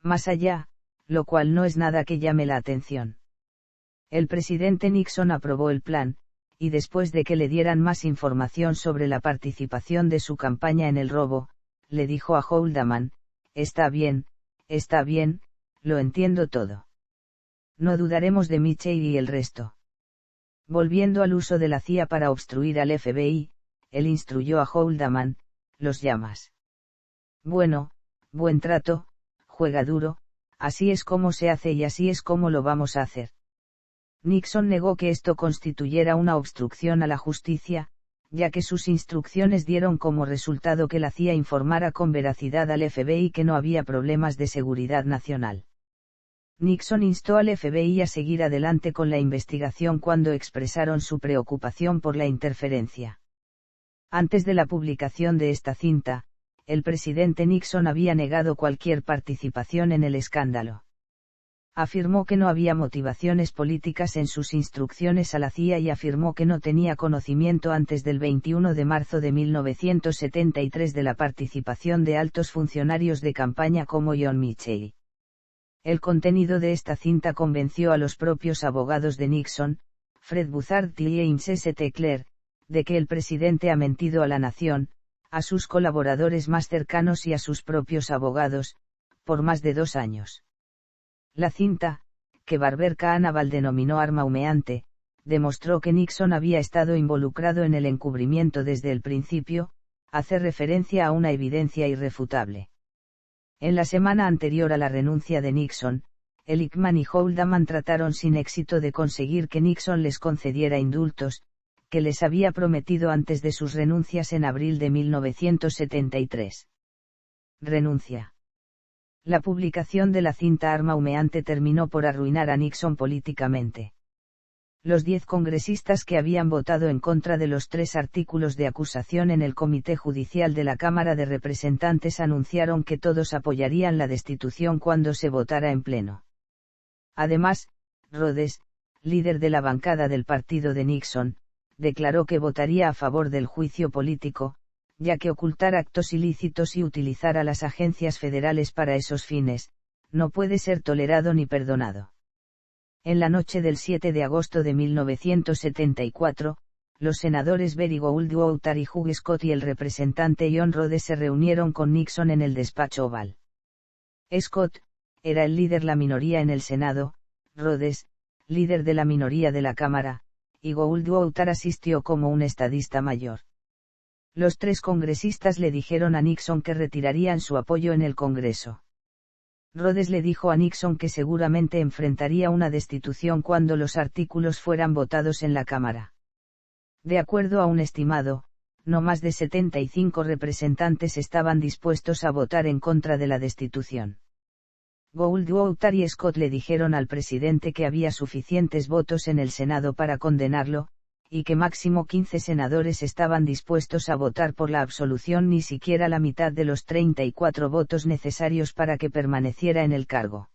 más allá, lo cual no es nada que llame la atención. El presidente Nixon aprobó el plan, y después de que le dieran más información sobre la participación de su campaña en el robo, le dijo a Haldeman, está bien, lo entiendo todo. No dudaremos de Mitchell y el resto. Volviendo al uso de la CIA para obstruir al FBI, él instruyó a Haldeman, los llamas. Bueno, buen trato, juega duro, así es como se hace y así es como lo vamos a hacer. Nixon negó que esto constituyera una obstrucción a la justicia, ya que sus instrucciones dieron como resultado que la CIA informara con veracidad al FBI que no había problemas de seguridad nacional. Nixon instó al FBI a seguir adelante con la investigación cuando expresaron su preocupación por la interferencia. Antes de la publicación de esta cinta, el presidente Nixon había negado cualquier participación en el escándalo. Afirmó que no había motivaciones políticas en sus instrucciones a la CIA y afirmó que no tenía conocimiento antes del 21 de marzo de 1973 de la participación de altos funcionarios de campaña como John Mitchell. El contenido de esta cinta convenció a los propios abogados de Nixon, Fred Buzzard y James St. Clair, de que el presidente ha mentido a la nación, a sus colaboradores más cercanos y a sus propios abogados, por más de 2 años. La cinta, que Barber Canaval denominó arma humeante, demostró que Nixon había estado involucrado en el encubrimiento desde el principio, hace referencia a una evidencia irrefutable. En la semana anterior a la renuncia de Nixon, Ehrlichman y Haldeman trataron sin éxito de conseguir que Nixon les concediera indultos, que les había prometido antes de sus renuncias en abril de 1973. Renuncia. La publicación de la cinta arma humeante terminó por arruinar a Nixon políticamente. Los 10 congresistas que habían votado en contra de los 3 artículos de acusación en el Comité Judicial de la Cámara de Representantes anunciaron que todos apoyarían la destitución cuando se votara en pleno. Además, Rhodes, líder de la bancada del partido de Nixon, declaró que votaría a favor del juicio político, ya que ocultar actos ilícitos y utilizar a las agencias federales para esos fines, no puede ser tolerado ni perdonado. En la noche del 7 de agosto de 1974, los senadores Barry Goldwater y Hugh Scott y el representante John Rhodes se reunieron con Nixon en el despacho Oval. Scott, era el líder de la minoría en el Senado, Rhodes, líder de la minoría de la Cámara, y Goldwater asistió como un estadista mayor. Los 3 congresistas le dijeron a Nixon que retirarían su apoyo en el Congreso. Rhodes le dijo a Nixon que seguramente enfrentaría una destitución cuando los artículos fueran votados en la Cámara. De acuerdo a un estimado, no más de 75 representantes estaban dispuestos a votar en contra de la destitución. Goldwater y Scott le dijeron al presidente que había suficientes votos en el Senado para condenarlo, y que máximo 15 senadores estaban dispuestos a votar por la absolución, ni siquiera la mitad de los 34 votos necesarios para que permaneciera en el cargo.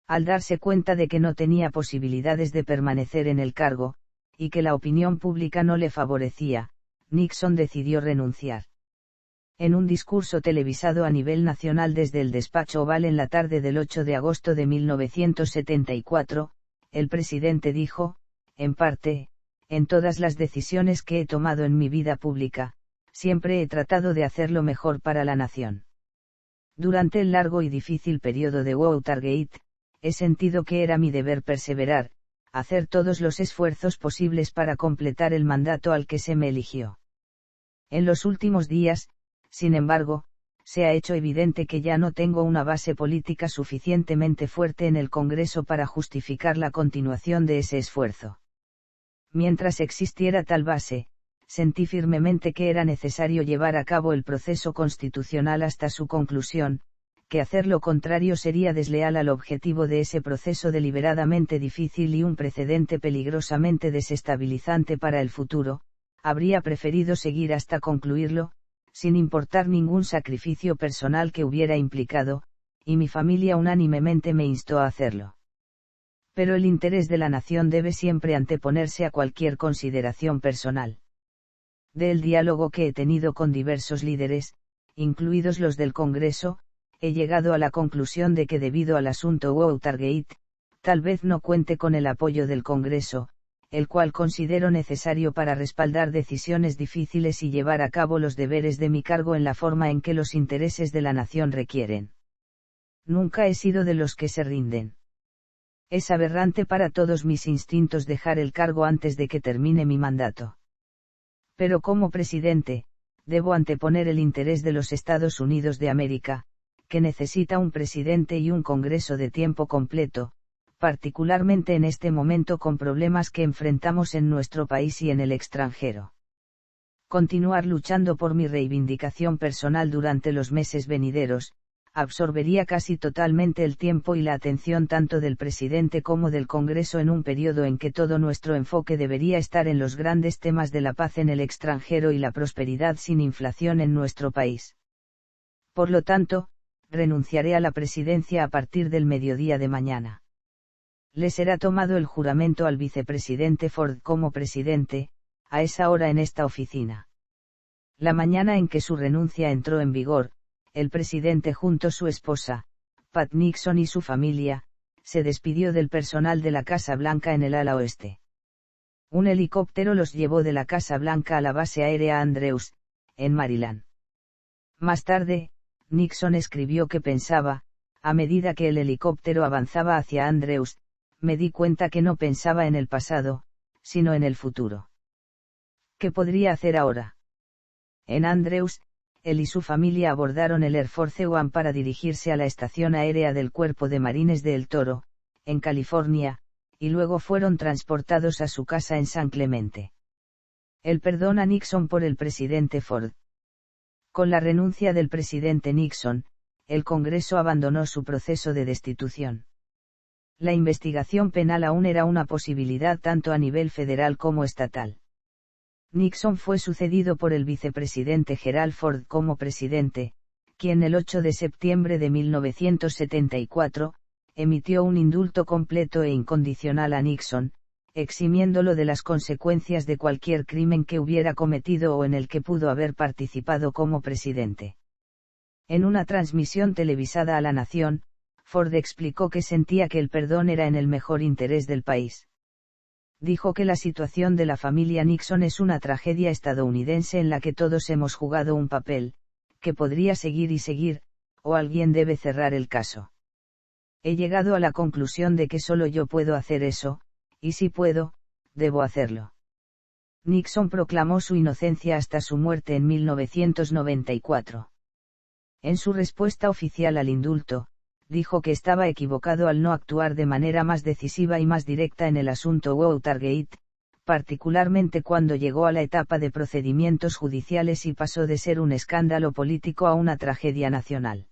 Al darse cuenta de que no tenía posibilidades de permanecer en el cargo, y que la opinión pública no le favorecía, Nixon decidió renunciar. En un discurso televisado a nivel nacional desde el despacho Oval en la tarde del 8 de agosto de 1974, el presidente dijo, en parte, en todas las decisiones que he tomado en mi vida pública, siempre he tratado de hacer lo mejor para la nación. Durante el largo y difícil periodo de Watergate, he sentido que era mi deber perseverar, hacer todos los esfuerzos posibles para completar el mandato al que se me eligió. En los últimos días, sin embargo, se ha hecho evidente que ya no tengo una base política suficientemente fuerte en el Congreso para justificar la continuación de ese esfuerzo. Mientras existiera tal base, sentí firmemente que era necesario llevar a cabo el proceso constitucional hasta su conclusión, que hacer lo contrario sería desleal al objetivo de ese proceso deliberadamente difícil y un precedente peligrosamente desestabilizante para el futuro. Habría preferido seguir hasta concluirlo, sin importar ningún sacrificio personal que hubiera implicado, y mi familia unánimemente me instó a hacerlo. Pero el interés de la nación debe siempre anteponerse a cualquier consideración personal. Del diálogo que he tenido con diversos líderes, incluidos los del Congreso, he llegado a la conclusión de que debido al asunto Watergate, tal vez no cuente con el apoyo del Congreso, el cual considero necesario para respaldar decisiones difíciles y llevar a cabo los deberes de mi cargo en la forma en que los intereses de la nación requieren. Nunca he sido de los que se rinden. Es aberrante para todos mis instintos dejar el cargo antes de que termine mi mandato. Pero como presidente, debo anteponer el interés de los Estados Unidos de América, que necesita un presidente y un Congreso de tiempo completo, particularmente en este momento con problemas que enfrentamos en nuestro país y en el extranjero. Continuar luchando por mi reivindicación personal durante los meses venideros, absorbería casi totalmente el tiempo y la atención tanto del presidente como del Congreso en un periodo en que todo nuestro enfoque debería estar en los grandes temas de la paz en el extranjero y la prosperidad sin inflación en nuestro país. Por lo tanto, renunciaré a la presidencia a partir del mediodía de mañana. Le será tomado el juramento al vicepresidente Ford como presidente, a esa hora en esta oficina. La mañana en que su renuncia entró en vigor, el presidente junto a su esposa, Pat Nixon y su familia, se despidió del personal de la Casa Blanca en el ala oeste. Un helicóptero los llevó de la Casa Blanca a la base aérea Andrews, en Maryland. Más tarde, Nixon escribió que pensaba, a medida que el helicóptero avanzaba hacia Andrews, me di cuenta que no pensaba en el pasado, sino en el futuro. ¿Qué podría hacer ahora? En Andrews, él y su familia abordaron el Air Force One para dirigirse a la estación aérea del Cuerpo de Marines de El Toro, en California, y luego fueron transportados a su casa en San Clemente. El perdón a Nixon por el presidente Ford. Con la renuncia del presidente Nixon, el Congreso abandonó su proceso de destitución. La investigación penal aún era una posibilidad tanto a nivel federal como estatal. Nixon fue sucedido por el vicepresidente Gerald Ford como presidente, quien el 8 de septiembre de 1974, emitió un indulto completo e incondicional a Nixon, eximiéndolo de las consecuencias de cualquier crimen que hubiera cometido o en el que pudo haber participado como presidente. En una transmisión televisada a la nación, Ford explicó que sentía que el perdón era en el mejor interés del país. Dijo que la situación de la familia Nixon es una tragedia estadounidense en la que todos hemos jugado un papel, que podría seguir y seguir, o alguien debe cerrar el caso. He llegado a la conclusión de que solo yo puedo hacer eso, y si puedo, debo hacerlo. Nixon proclamó su inocencia hasta su muerte en 1994. En su respuesta oficial al indulto, dijo que estaba equivocado al no actuar de manera más decisiva y más directa en el asunto Watergate, particularmente cuando llegó a la etapa de procedimientos judiciales y pasó de ser un escándalo político a una tragedia nacional.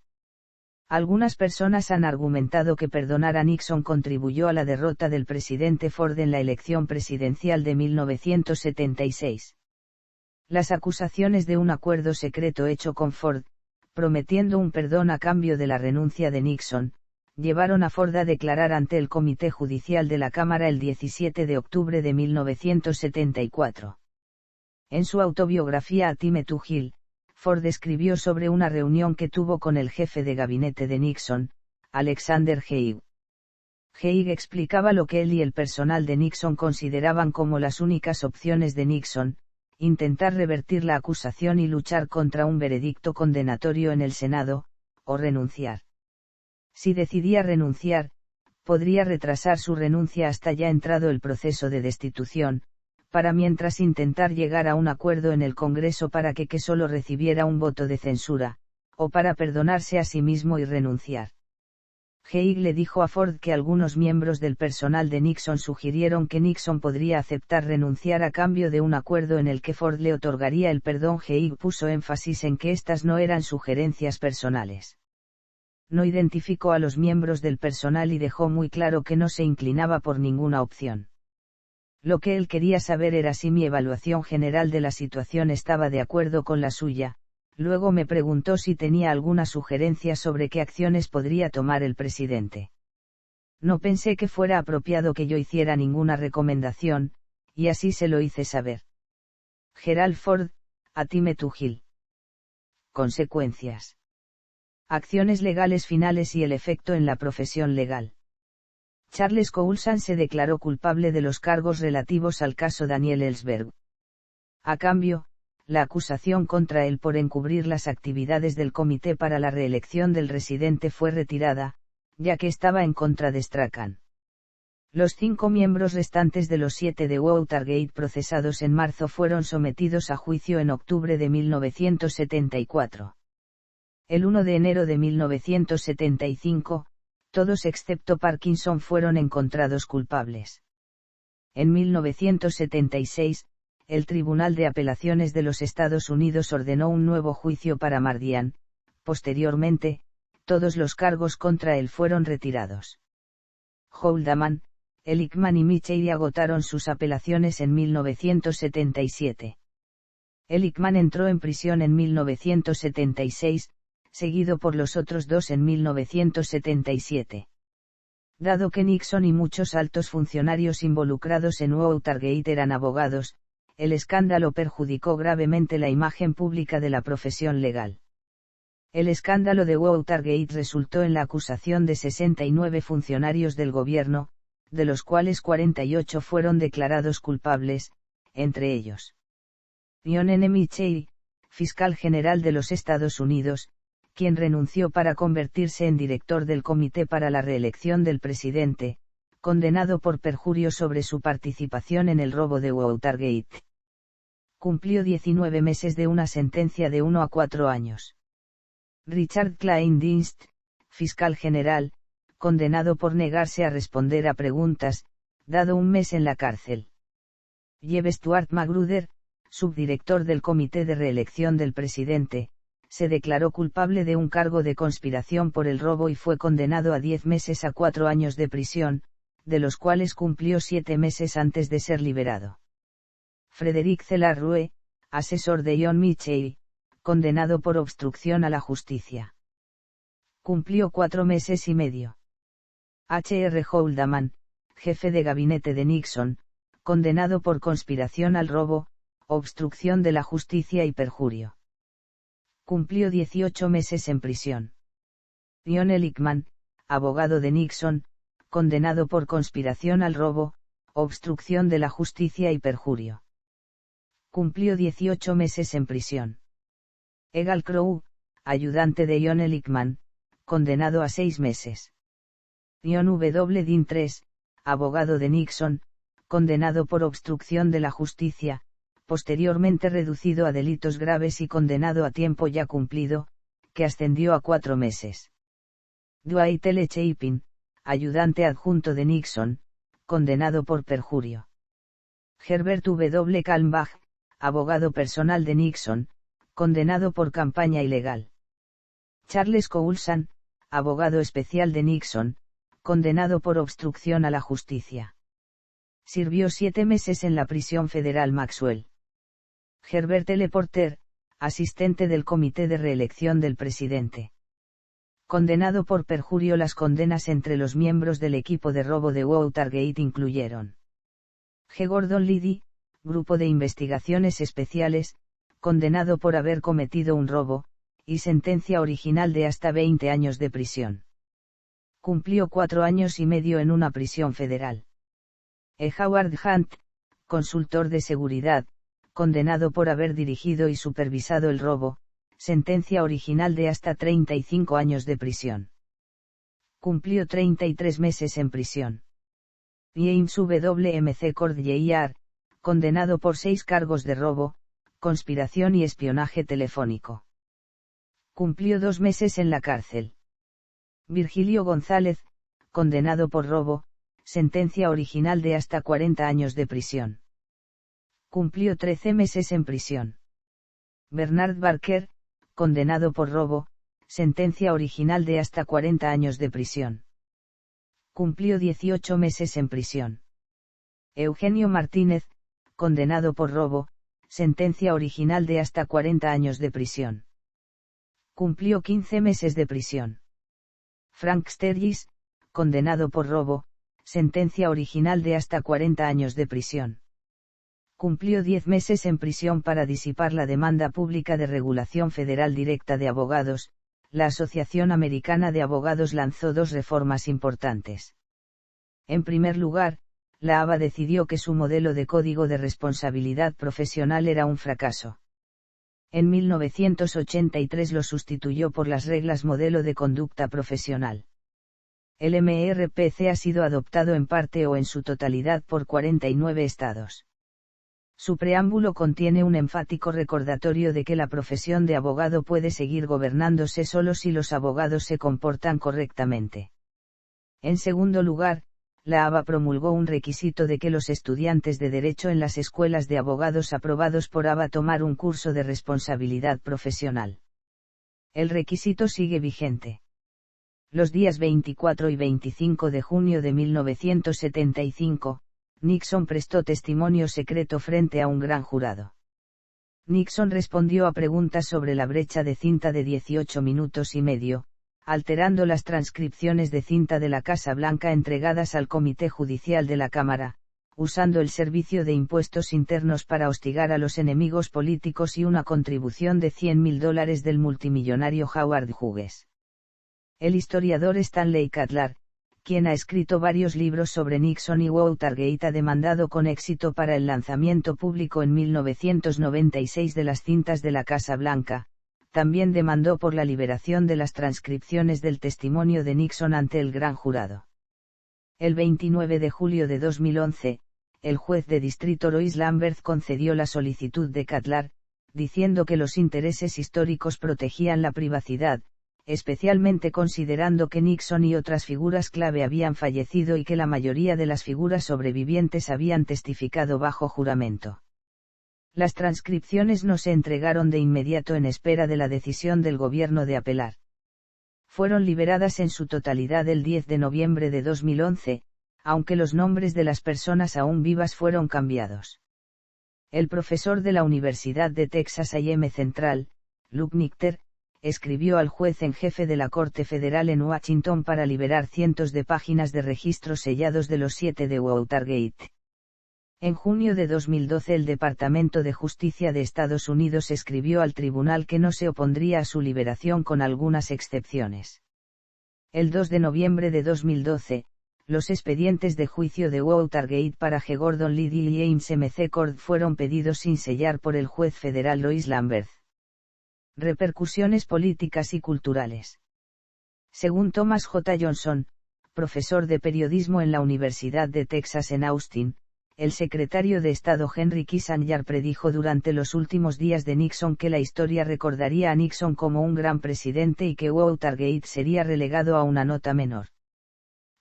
Algunas personas han argumentado que perdonar a Nixon contribuyó a la derrota del presidente Ford en la elección presidencial de 1976. Las acusaciones de un acuerdo secreto hecho con Ford, prometiendo un perdón a cambio de la renuncia de Nixon, llevaron a Ford a declarar ante el Comité Judicial de la Cámara el 17 de octubre de 1974. En su autobiografía A Time to Heal, Ford escribió sobre una reunión que tuvo con el jefe de gabinete de Nixon, Alexander Haig. Haig explicaba lo que él y el personal de Nixon consideraban como las únicas opciones de Nixon: intentar revertir la acusación y luchar contra un veredicto condenatorio en el Senado, o renunciar. Si decidía renunciar, podría retrasar su renuncia hasta ya entrado el proceso de destitución, para mientras intentar llegar a un acuerdo en el Congreso para que solo recibiera un voto de censura, o para perdonarse a sí mismo y renunciar. Haig le dijo a Ford que algunos miembros del personal de Nixon sugirieron que Nixon podría aceptar renunciar a cambio de un acuerdo en el que Ford le otorgaría el perdón. Haig puso énfasis en que estas no eran sugerencias personales. No identificó a los miembros del personal y dejó muy claro que no se inclinaba por ninguna opción. Lo que él quería saber era si mi evaluación general de la situación estaba de acuerdo con la suya. Luego me preguntó si tenía alguna sugerencia sobre qué acciones podría tomar el presidente. No pensé que fuera apropiado que yo hiciera ninguna recomendación, y así se lo hice saber. Gerald Ford, A Time to Heal. Consecuencias. Acciones legales finales y el efecto en la profesión legal. Charles Coulson se declaró culpable de los cargos relativos al caso Daniel Ellsberg. A cambio, la acusación contra él por encubrir las actividades del Comité para la Reelección del Residente fue retirada, ya que estaba en contra de Strachan. Los 5 miembros restantes de los 7 de Watergate procesados en marzo fueron sometidos a juicio en octubre de 1974. El 1 de enero de 1975, todos excepto Parkinson fueron encontrados culpables. En 1976, el Tribunal de Apelaciones de los Estados Unidos ordenó un nuevo juicio para Mardian. Posteriormente, todos los cargos contra él fueron retirados. Haldeman, Ehrlichman y Michel agotaron sus apelaciones en 1977. Ehrlichman entró en prisión en 1976, seguido por los otros dos en 1977. Dado que Nixon y muchos altos funcionarios involucrados en Watergate eran abogados, el escándalo perjudicó gravemente la imagen pública de la profesión legal. El escándalo de Watergate resultó en la acusación de 69 funcionarios del gobierno, de los cuales 48 fueron declarados culpables, entre ellos John N. Mitchell, fiscal general de los Estados Unidos, quien renunció para convertirse en director del Comité para la Reelección del Presidente, condenado por perjurio sobre su participación en el robo de Watergate. Cumplió 19 meses de una sentencia de 1 a 4 años. Richard Kleindienst, fiscal general, condenado por negarse a responder a preguntas, dado 1 mes en la cárcel. Jeb Stuart Magruder, subdirector del Comité de Reelección del Presidente, se declaró culpable de un cargo de conspiración por el robo y fue condenado a 10 meses a 4 años de prisión, de los cuales cumplió 7 meses antes de ser liberado. Frederick Celarrue, asesor de John Mitchell, condenado por obstrucción a la justicia. Cumplió 4 meses y medio. H.R. Haldeman, jefe de gabinete de Nixon, condenado por conspiración al robo, obstrucción de la justicia y perjurio. Cumplió 18 meses en prisión. John Ehrlichman, abogado de Nixon, condenado por conspiración al robo, obstrucción de la justicia y perjurio. Cumplió 18 meses en prisión. Egal Crow, ayudante de John Ehrlichman, condenado a 6 meses. John W. Dean III, abogado de Nixon, condenado por obstrucción de la justicia, posteriormente reducido a delitos graves y condenado a tiempo ya cumplido, que ascendió a 4 meses. Dwight L. Chapin, ayudante adjunto de Nixon, condenado por perjurio. Herbert W. Kalmbach, abogado personal de Nixon, condenado por campaña ilegal. Charles Coulson, abogado especial de Nixon, condenado por obstrucción a la justicia. Sirvió 7 meses en la prisión federal Maxwell. Herbert L. Porter, asistente del Comité de Reelección del Presidente. Condenado por perjurio. Las condenas entre los miembros del equipo de robo de Watergate incluyeron G. Gordon Liddy, Grupo de Investigaciones Especiales, condenado por haber cometido un robo, y sentencia original de hasta 20 años de prisión. Cumplió 4 años y medio en una prisión federal. E. Howard Hunt, consultor de seguridad, condenado por haber dirigido y supervisado el robo, sentencia original de hasta 35 años de prisión. Cumplió 33 meses en prisión. James W. McCord Jr., condenado por 6 cargos de robo, conspiración y espionaje telefónico. Cumplió 2 meses en la cárcel. Virgilio González, condenado por robo, sentencia original de hasta 40 años de prisión. Cumplió 13 meses en prisión. Bernard Barker, condenado por robo, sentencia original de hasta 40 años de prisión. Cumplió 18 meses en prisión. Eugenio Martínez, condenado por robo, sentencia original de hasta 40 años de prisión. Cumplió 15 meses de prisión. Frank Sturgis, condenado por robo, sentencia original de hasta 40 años de prisión. Cumplió 10 meses en prisión para disipar la demanda pública de regulación federal directa de abogados. La Asociación Americana de Abogados lanzó 2 reformas importantes. En primer lugar, la ABA decidió que su modelo de código de responsabilidad profesional era un fracaso. En 1983 lo sustituyó por las reglas modelo de conducta profesional. El MRPC ha sido adoptado en parte o en su totalidad por 49 estados. Su preámbulo contiene un enfático recordatorio de que la profesión de abogado puede seguir gobernándose solo si los abogados se comportan correctamente. En segundo lugar, la ABA promulgó un requisito de que los estudiantes de Derecho en las escuelas de abogados aprobados por ABA tomar un curso de responsabilidad profesional. El requisito sigue vigente. Los días 24 y 25 de junio de 1975, Nixon prestó testimonio secreto frente a un gran jurado. Nixon respondió a preguntas sobre la brecha de cinta de 18 minutos y medio, alterando las transcripciones de cinta de la Casa Blanca entregadas al Comité Judicial de la Cámara, usando el Servicio de Impuestos Internos para hostigar a los enemigos políticos y una contribución de $100.000 del multimillonario Howard Hughes. El historiador Stanley Cutler, quien ha escrito varios libros sobre Nixon y Watergate, ha demandado con éxito para el lanzamiento público en 1996 de las cintas de la Casa Blanca. También demandó por la liberación de las transcripciones del testimonio de Nixon ante el gran jurado. El 29 de julio de 2011, el juez de distrito Lois Lamberth concedió la solicitud de Cutler, diciendo que los intereses históricos protegían la privacidad, especialmente considerando que Nixon y otras figuras clave habían fallecido y que la mayoría de las figuras sobrevivientes habían testificado bajo juramento. Las transcripciones no se entregaron de inmediato en espera de la decisión del gobierno de apelar. Fueron liberadas en su totalidad el 10 de noviembre de 2011, aunque los nombres de las personas aún vivas fueron cambiados. El profesor de la Universidad de Texas A&M Central, Luke Nichter, escribió al juez en jefe de la Corte Federal en Washington para liberar cientos de páginas de registros sellados de los 7 de Watergate. En junio de 2012 el Departamento de Justicia de Estados Unidos escribió al tribunal que no se opondría a su liberación con algunas excepciones. El 2 de noviembre de 2012, los expedientes de juicio de Watergate para G. Gordon Liddy y James McCord fueron pedidos sin sellar por el juez federal Lois Lamberth. Repercusiones políticas y culturales. Según Thomas J. Johnson, profesor de periodismo en la Universidad de Texas en Austin, el secretario de Estado Henry Kissinger predijo durante los últimos días de Nixon que la historia recordaría a Nixon como un gran presidente y que Watergate sería relegado a una nota menor.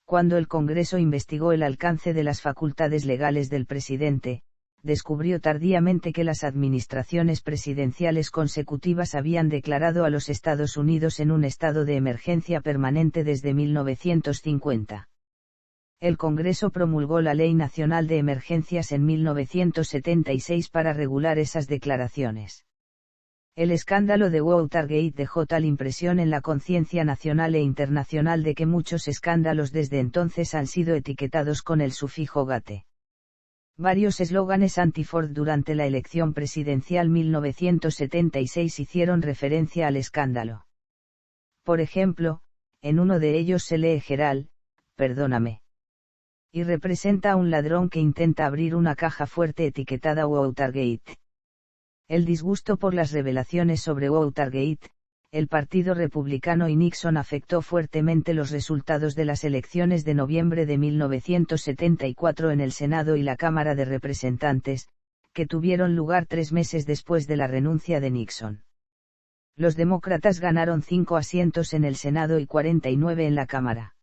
Cuando el Congreso investigó el alcance de las facultades legales del presidente, descubrió tardíamente que las administraciones presidenciales consecutivas habían declarado a los Estados Unidos en un estado de emergencia permanente desde 1950. El Congreso promulgó la Ley Nacional de Emergencias en 1976 para regular esas declaraciones. El escándalo de Watergate dejó tal impresión en la conciencia nacional e internacional de que muchos escándalos desde entonces han sido etiquetados con el sufijo Gate. Varios eslóganes anti-Ford durante la elección presidencial 1976 hicieron referencia al escándalo. Por ejemplo, en uno de ellos se lee Gerald, perdóname. Y representa a un ladrón que intenta abrir una caja fuerte etiquetada Watergate. El disgusto por las revelaciones sobre Watergate, el Partido Republicano y Nixon afectó fuertemente los resultados de las elecciones de noviembre de 1974 en el Senado y la Cámara de Representantes, que tuvieron lugar 3 meses después de la renuncia de Nixon. Los demócratas ganaron 5 asientos en el Senado y 49 en la Cámara.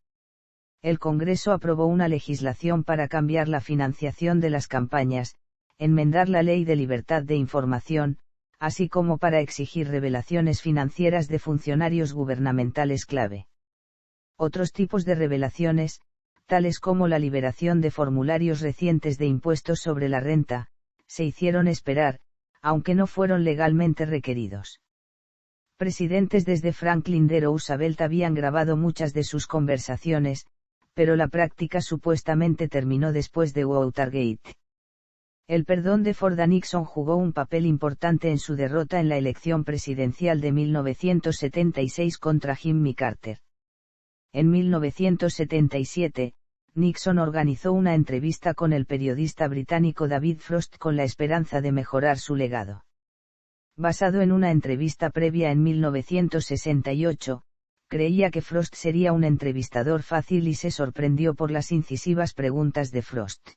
El Congreso aprobó una legislación para cambiar la financiación de las campañas, enmendar la Ley de Libertad de Información, así como para exigir revelaciones financieras de funcionarios gubernamentales clave. Otros tipos de revelaciones, tales como la liberación de formularios recientes de impuestos sobre la renta, se hicieron esperar, aunque no fueron legalmente requeridos. Presidentes desde Franklin D. Roosevelt habían grabado muchas de sus conversaciones, pero la práctica supuestamente terminó después de Watergate. El perdón de Ford a Nixon jugó un papel importante en su derrota en la elección presidencial de 1976 contra Jimmy Carter. En 1977, Nixon organizó una entrevista con el periodista británico David Frost con la esperanza de mejorar su legado. Basado en una entrevista previa en 1968, creía que Frost sería un entrevistador fácil y se sorprendió por las incisivas preguntas de Frost.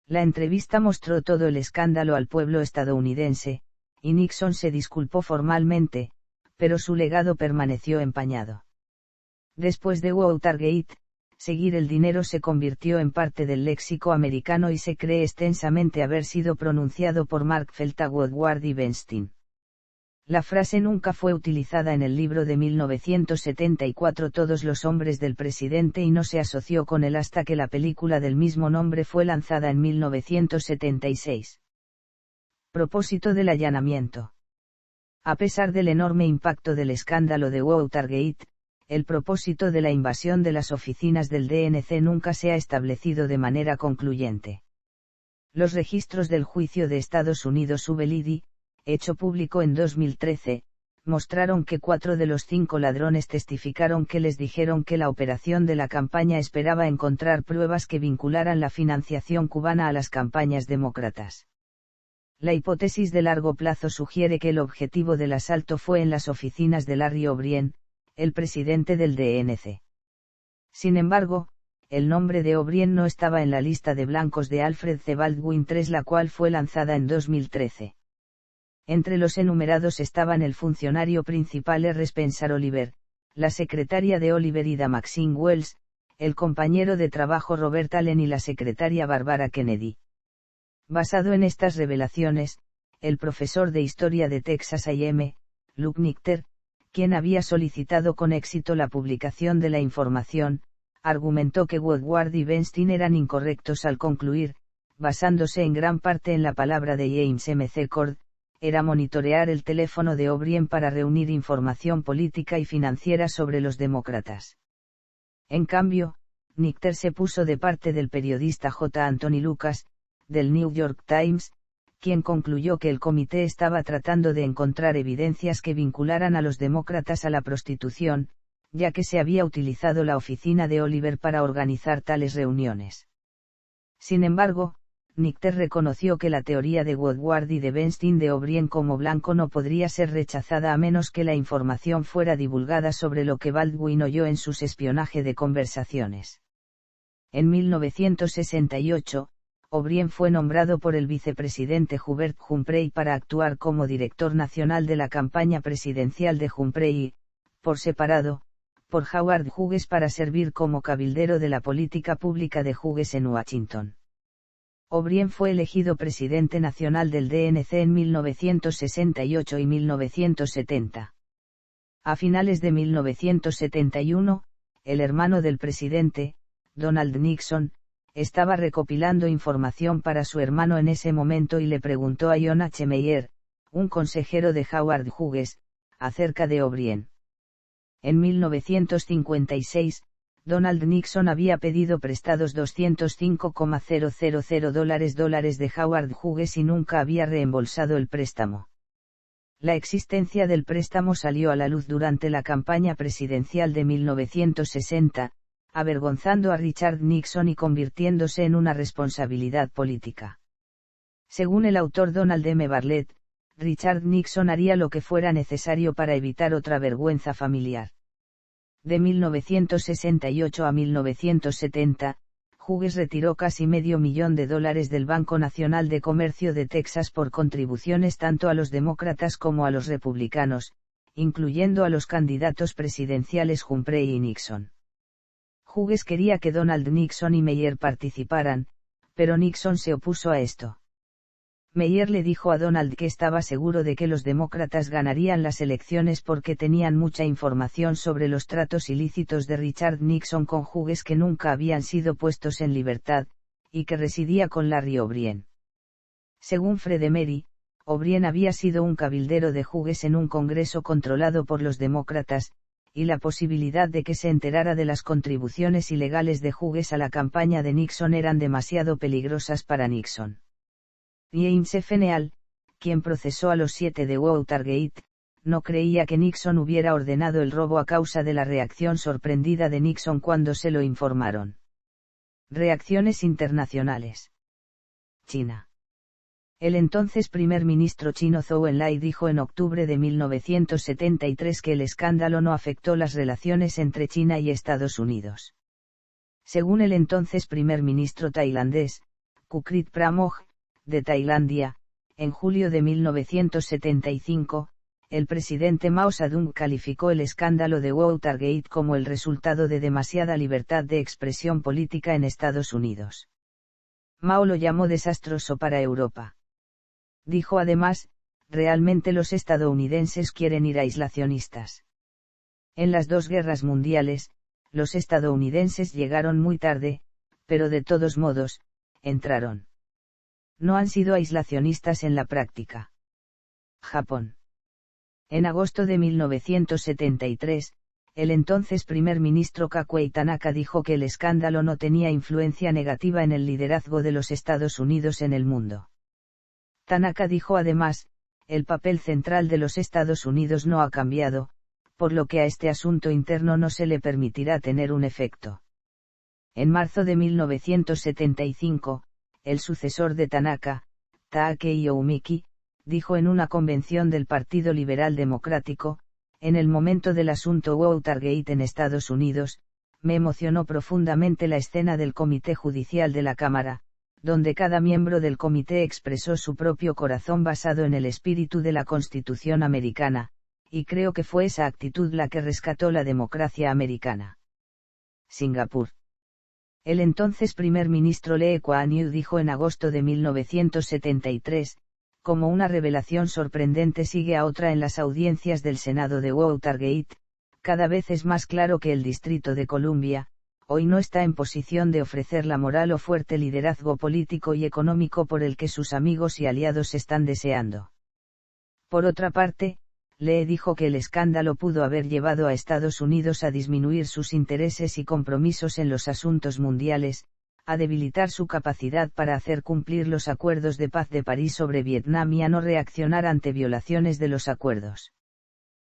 La entrevista mostró todo el escándalo al pueblo estadounidense, y Nixon se disculpó formalmente, pero su legado permaneció empañado. Después de Watergate, seguir el dinero se convirtió en parte del léxico americano y se cree extensamente haber sido pronunciado por Mark Felta Woodward y Bernstein. La frase nunca fue utilizada en el libro de 1974 Todos los hombres del presidente y no se asoció con él hasta que la película del mismo nombre fue lanzada en 1976. Propósito del allanamiento. A pesar del enorme impacto del escándalo de Watergate, el propósito de la invasión de las oficinas del DNC nunca se ha establecido de manera concluyente. Los registros del juicio de Estados Unidos Uvalde, hecho público en 2013, mostraron que 4 de los 5 ladrones testificaron que les dijeron que la operación de la campaña esperaba encontrar pruebas que vincularan la financiación cubana a las campañas demócratas. La hipótesis de largo plazo sugiere que el objetivo del asalto fue en las oficinas de Larry O'Brien, el presidente del DNC. Sin embargo, el nombre de O'Brien no estaba en la lista de blancos de Alfred C. Baldwin III, la cual fue lanzada en 2013. Entre los enumerados estaban el funcionario principal R. Spencer Oliver, la secretaria de Oliver Ida Maxine Wells, el compañero de trabajo Robert Allen y la secretaria Barbara Kennedy. Basado en estas revelaciones, el profesor de Historia de Texas A&M, Luke Nichter, quien había solicitado con éxito la publicación de la información, argumentó que Woodward y Bernstein eran incorrectos al concluir, basándose en gran parte en la palabra de James McCord, era monitorear el teléfono de O'Brien para reunir información política y financiera sobre los demócratas. En cambio, Nichter se puso de parte del periodista J. Anthony Lucas, del New York Times, quien concluyó que el comité estaba tratando de encontrar evidencias que vincularan a los demócratas a la prostitución, ya que se había utilizado la oficina de Oliver para organizar tales reuniones. Sin embargo, Nichter reconoció que la teoría de Woodward y de Bernstein de O'Brien como blanco no podría ser rechazada a menos que la información fuera divulgada sobre lo que Baldwin oyó en sus espionaje de conversaciones. En 1968, O'Brien fue nombrado por el vicepresidente Hubert Humphrey para actuar como director nacional de la campaña presidencial de Humphrey y, por separado, por Howard Hughes para servir como cabildero de la política pública de Hughes en Washington. O'Brien fue elegido presidente nacional del DNC en 1968 y 1970. A finales de 1971, el hermano del presidente, Donald Nixon, estaba recopilando información para su hermano en ese momento y le preguntó a John H. Meyer, un consejero de Howard Hughes, acerca de O'Brien. En 1956, Donald Nixon había pedido prestados $205,000 de Howard Hughes y nunca había reembolsado el préstamo. La existencia del préstamo salió a la luz durante la campaña presidencial de 1960, avergonzando a Richard Nixon y convirtiéndose en una responsabilidad política. Según el autor Donald M. Bartlett, Richard Nixon haría lo que fuera necesario para evitar otra vergüenza familiar. De 1968 a 1970, Hughes retiró casi $500,000 del Banco Nacional de Comercio de Texas por contribuciones tanto a los demócratas como a los republicanos, incluyendo a los candidatos presidenciales Humphrey y Nixon. Hughes quería que Donald Nixon y Meyer participaran, pero Nixon se opuso a esto. Meyer le dijo a Donald que estaba seguro de que los demócratas ganarían las elecciones porque tenían mucha información sobre los tratos ilícitos de Richard Nixon con Hughes que nunca habían sido puestos en libertad, y que residía con Larry O'Brien. Según Fred Emery, O'Brien había sido un cabildero de Hughes en un congreso controlado por los demócratas, y la posibilidad de que se enterara de las contribuciones ilegales de Hughes a la campaña de Nixon eran demasiado peligrosas para Nixon. James F. Neal, quien procesó a los 7 de Watergate, no creía que Nixon hubiera ordenado el robo a causa de la reacción sorprendida de Nixon cuando se lo informaron. Reacciones internacionales. China. El entonces primer ministro chino Zhou Enlai dijo en octubre de 1973 que el escándalo no afectó las relaciones entre China y Estados Unidos. Según el entonces primer ministro tailandés, Thaksin Pramod, de Tailandia, en julio de 1975, el presidente Mao Zedong calificó el escándalo de Watergate como el resultado de demasiada libertad de expresión política en Estados Unidos. Mao lo llamó desastroso para Europa. Dijo además, realmente los estadounidenses quieren ir aislacionistas. En las 2 guerras mundiales, los estadounidenses llegaron muy tarde, pero de todos modos, entraron. No han sido aislacionistas en la práctica. Japón. En agosto de 1973, el entonces primer ministro Kakuei Tanaka dijo que el escándalo no tenía influencia negativa en el liderazgo de los Estados Unidos en el mundo. Tanaka dijo además, el papel central de los Estados Unidos no ha cambiado, por lo que a este asunto interno no se le permitirá tener un efecto. En marzo de 1975, el sucesor de Tanaka, Takehiko Umiki, dijo en una convención del Partido Liberal Democrático, en el momento del asunto Watergate en Estados Unidos, me emocionó profundamente la escena del Comité Judicial de la Cámara, donde cada miembro del comité expresó su propio corazón basado en el espíritu de la Constitución americana, y creo que fue esa actitud la que rescató la democracia americana. Singapur. El entonces primer ministro Lee Kuan Yew dijo en agosto de 1973, como una revelación sorprendente sigue a otra en las audiencias del Senado de Watergate, cada vez es más claro que el Distrito de Columbia, hoy no está en posición de ofrecer la moral o fuerte liderazgo político y económico por el que sus amigos y aliados están deseando. Por otra parte, Lee dijo que el escándalo pudo haber llevado a Estados Unidos a disminuir sus intereses y compromisos en los asuntos mundiales, a debilitar su capacidad para hacer cumplir los acuerdos de paz de París sobre Vietnam y a no reaccionar ante violaciones de los acuerdos.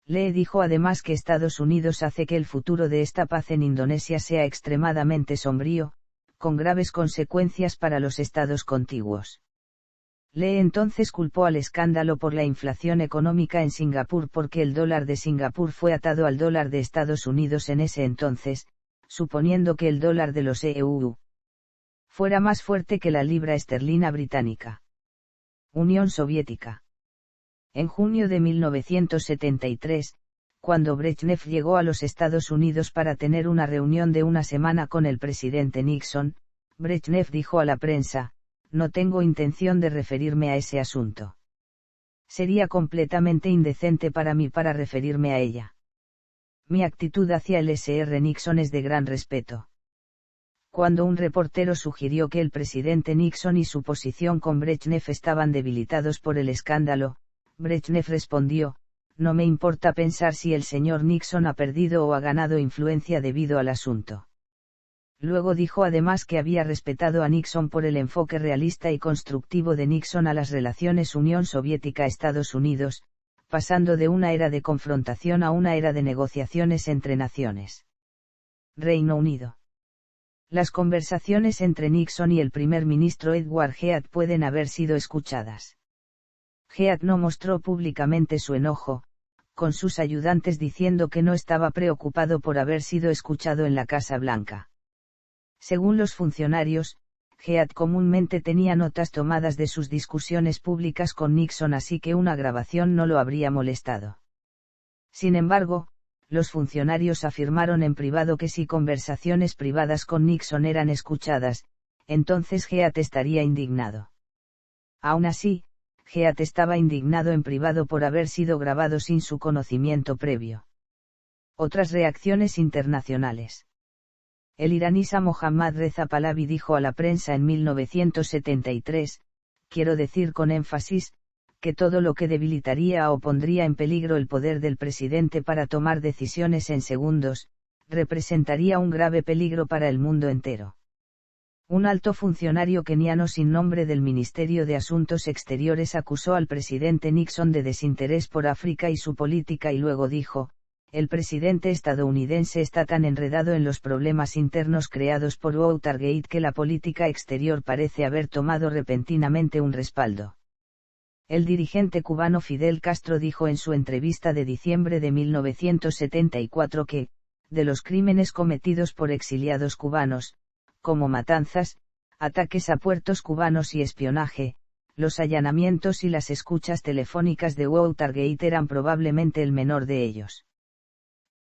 Lee dijo además que Estados Unidos hace que el futuro de esta paz en Indonesia sea extremadamente sombrío, con graves consecuencias para los estados contiguos. Lee entonces culpó al escándalo por la inflación económica en Singapur porque el dólar de Singapur fue atado al dólar de Estados Unidos en ese entonces, suponiendo que el dólar de los EU fuera más fuerte que la libra esterlina británica. Unión Soviética. En junio de 1973, cuando Brezhnev llegó a los Estados Unidos para tener una reunión de una semana con el presidente Nixon, Brezhnev dijo a la prensa, no tengo intención de referirme a ese asunto. Sería completamente indecente para mí para referirme a ella. Mi actitud hacia el Sr. Nixon es de gran respeto. Cuando un reportero sugirió que el presidente Nixon y su posición con Brezhnev estaban debilitados por el escándalo, Brezhnev respondió, no me importa pensar si el señor Nixon ha perdido o ha ganado influencia debido al asunto. Luego dijo además que había respetado a Nixon por el enfoque realista y constructivo de Nixon a las relaciones Unión Soviética-Estados Unidos, pasando de una era de confrontación a una era de negociaciones entre naciones. Reino Unido. Las conversaciones entre Nixon y el primer ministro Edward Heath pueden haber sido escuchadas. Heath no mostró públicamente su enojo, con sus ayudantes diciendo que no estaba preocupado por haber sido escuchado en la Casa Blanca. Según los funcionarios, Heath comúnmente tenía notas tomadas de sus discusiones públicas con Nixon, así que una grabación no lo habría molestado. Sin embargo, los funcionarios afirmaron en privado que si conversaciones privadas con Nixon eran escuchadas, entonces Heath estaría indignado. Aún así, Heath estaba indignado en privado por haber sido grabado sin su conocimiento previo. Otras reacciones internacionales. El iranisa Mohammad Reza Pahlavi dijo a la prensa en 1973, quiero decir con énfasis, que todo lo que debilitaría o pondría en peligro el poder del presidente para tomar decisiones en segundos, representaría un grave peligro para el mundo entero. Un alto funcionario keniano sin nombre del Ministerio de Asuntos Exteriores acusó al presidente Nixon de desinterés por África y su política y luego dijo, el presidente estadounidense está tan enredado en los problemas internos creados por Watergate que la política exterior parece haber tomado repentinamente un respaldo. El dirigente cubano Fidel Castro dijo en su entrevista de diciembre de 1974 que, de los crímenes cometidos por exiliados cubanos, como matanzas, ataques a puertos cubanos y espionaje, los allanamientos y las escuchas telefónicas de Watergate eran probablemente el menor de ellos.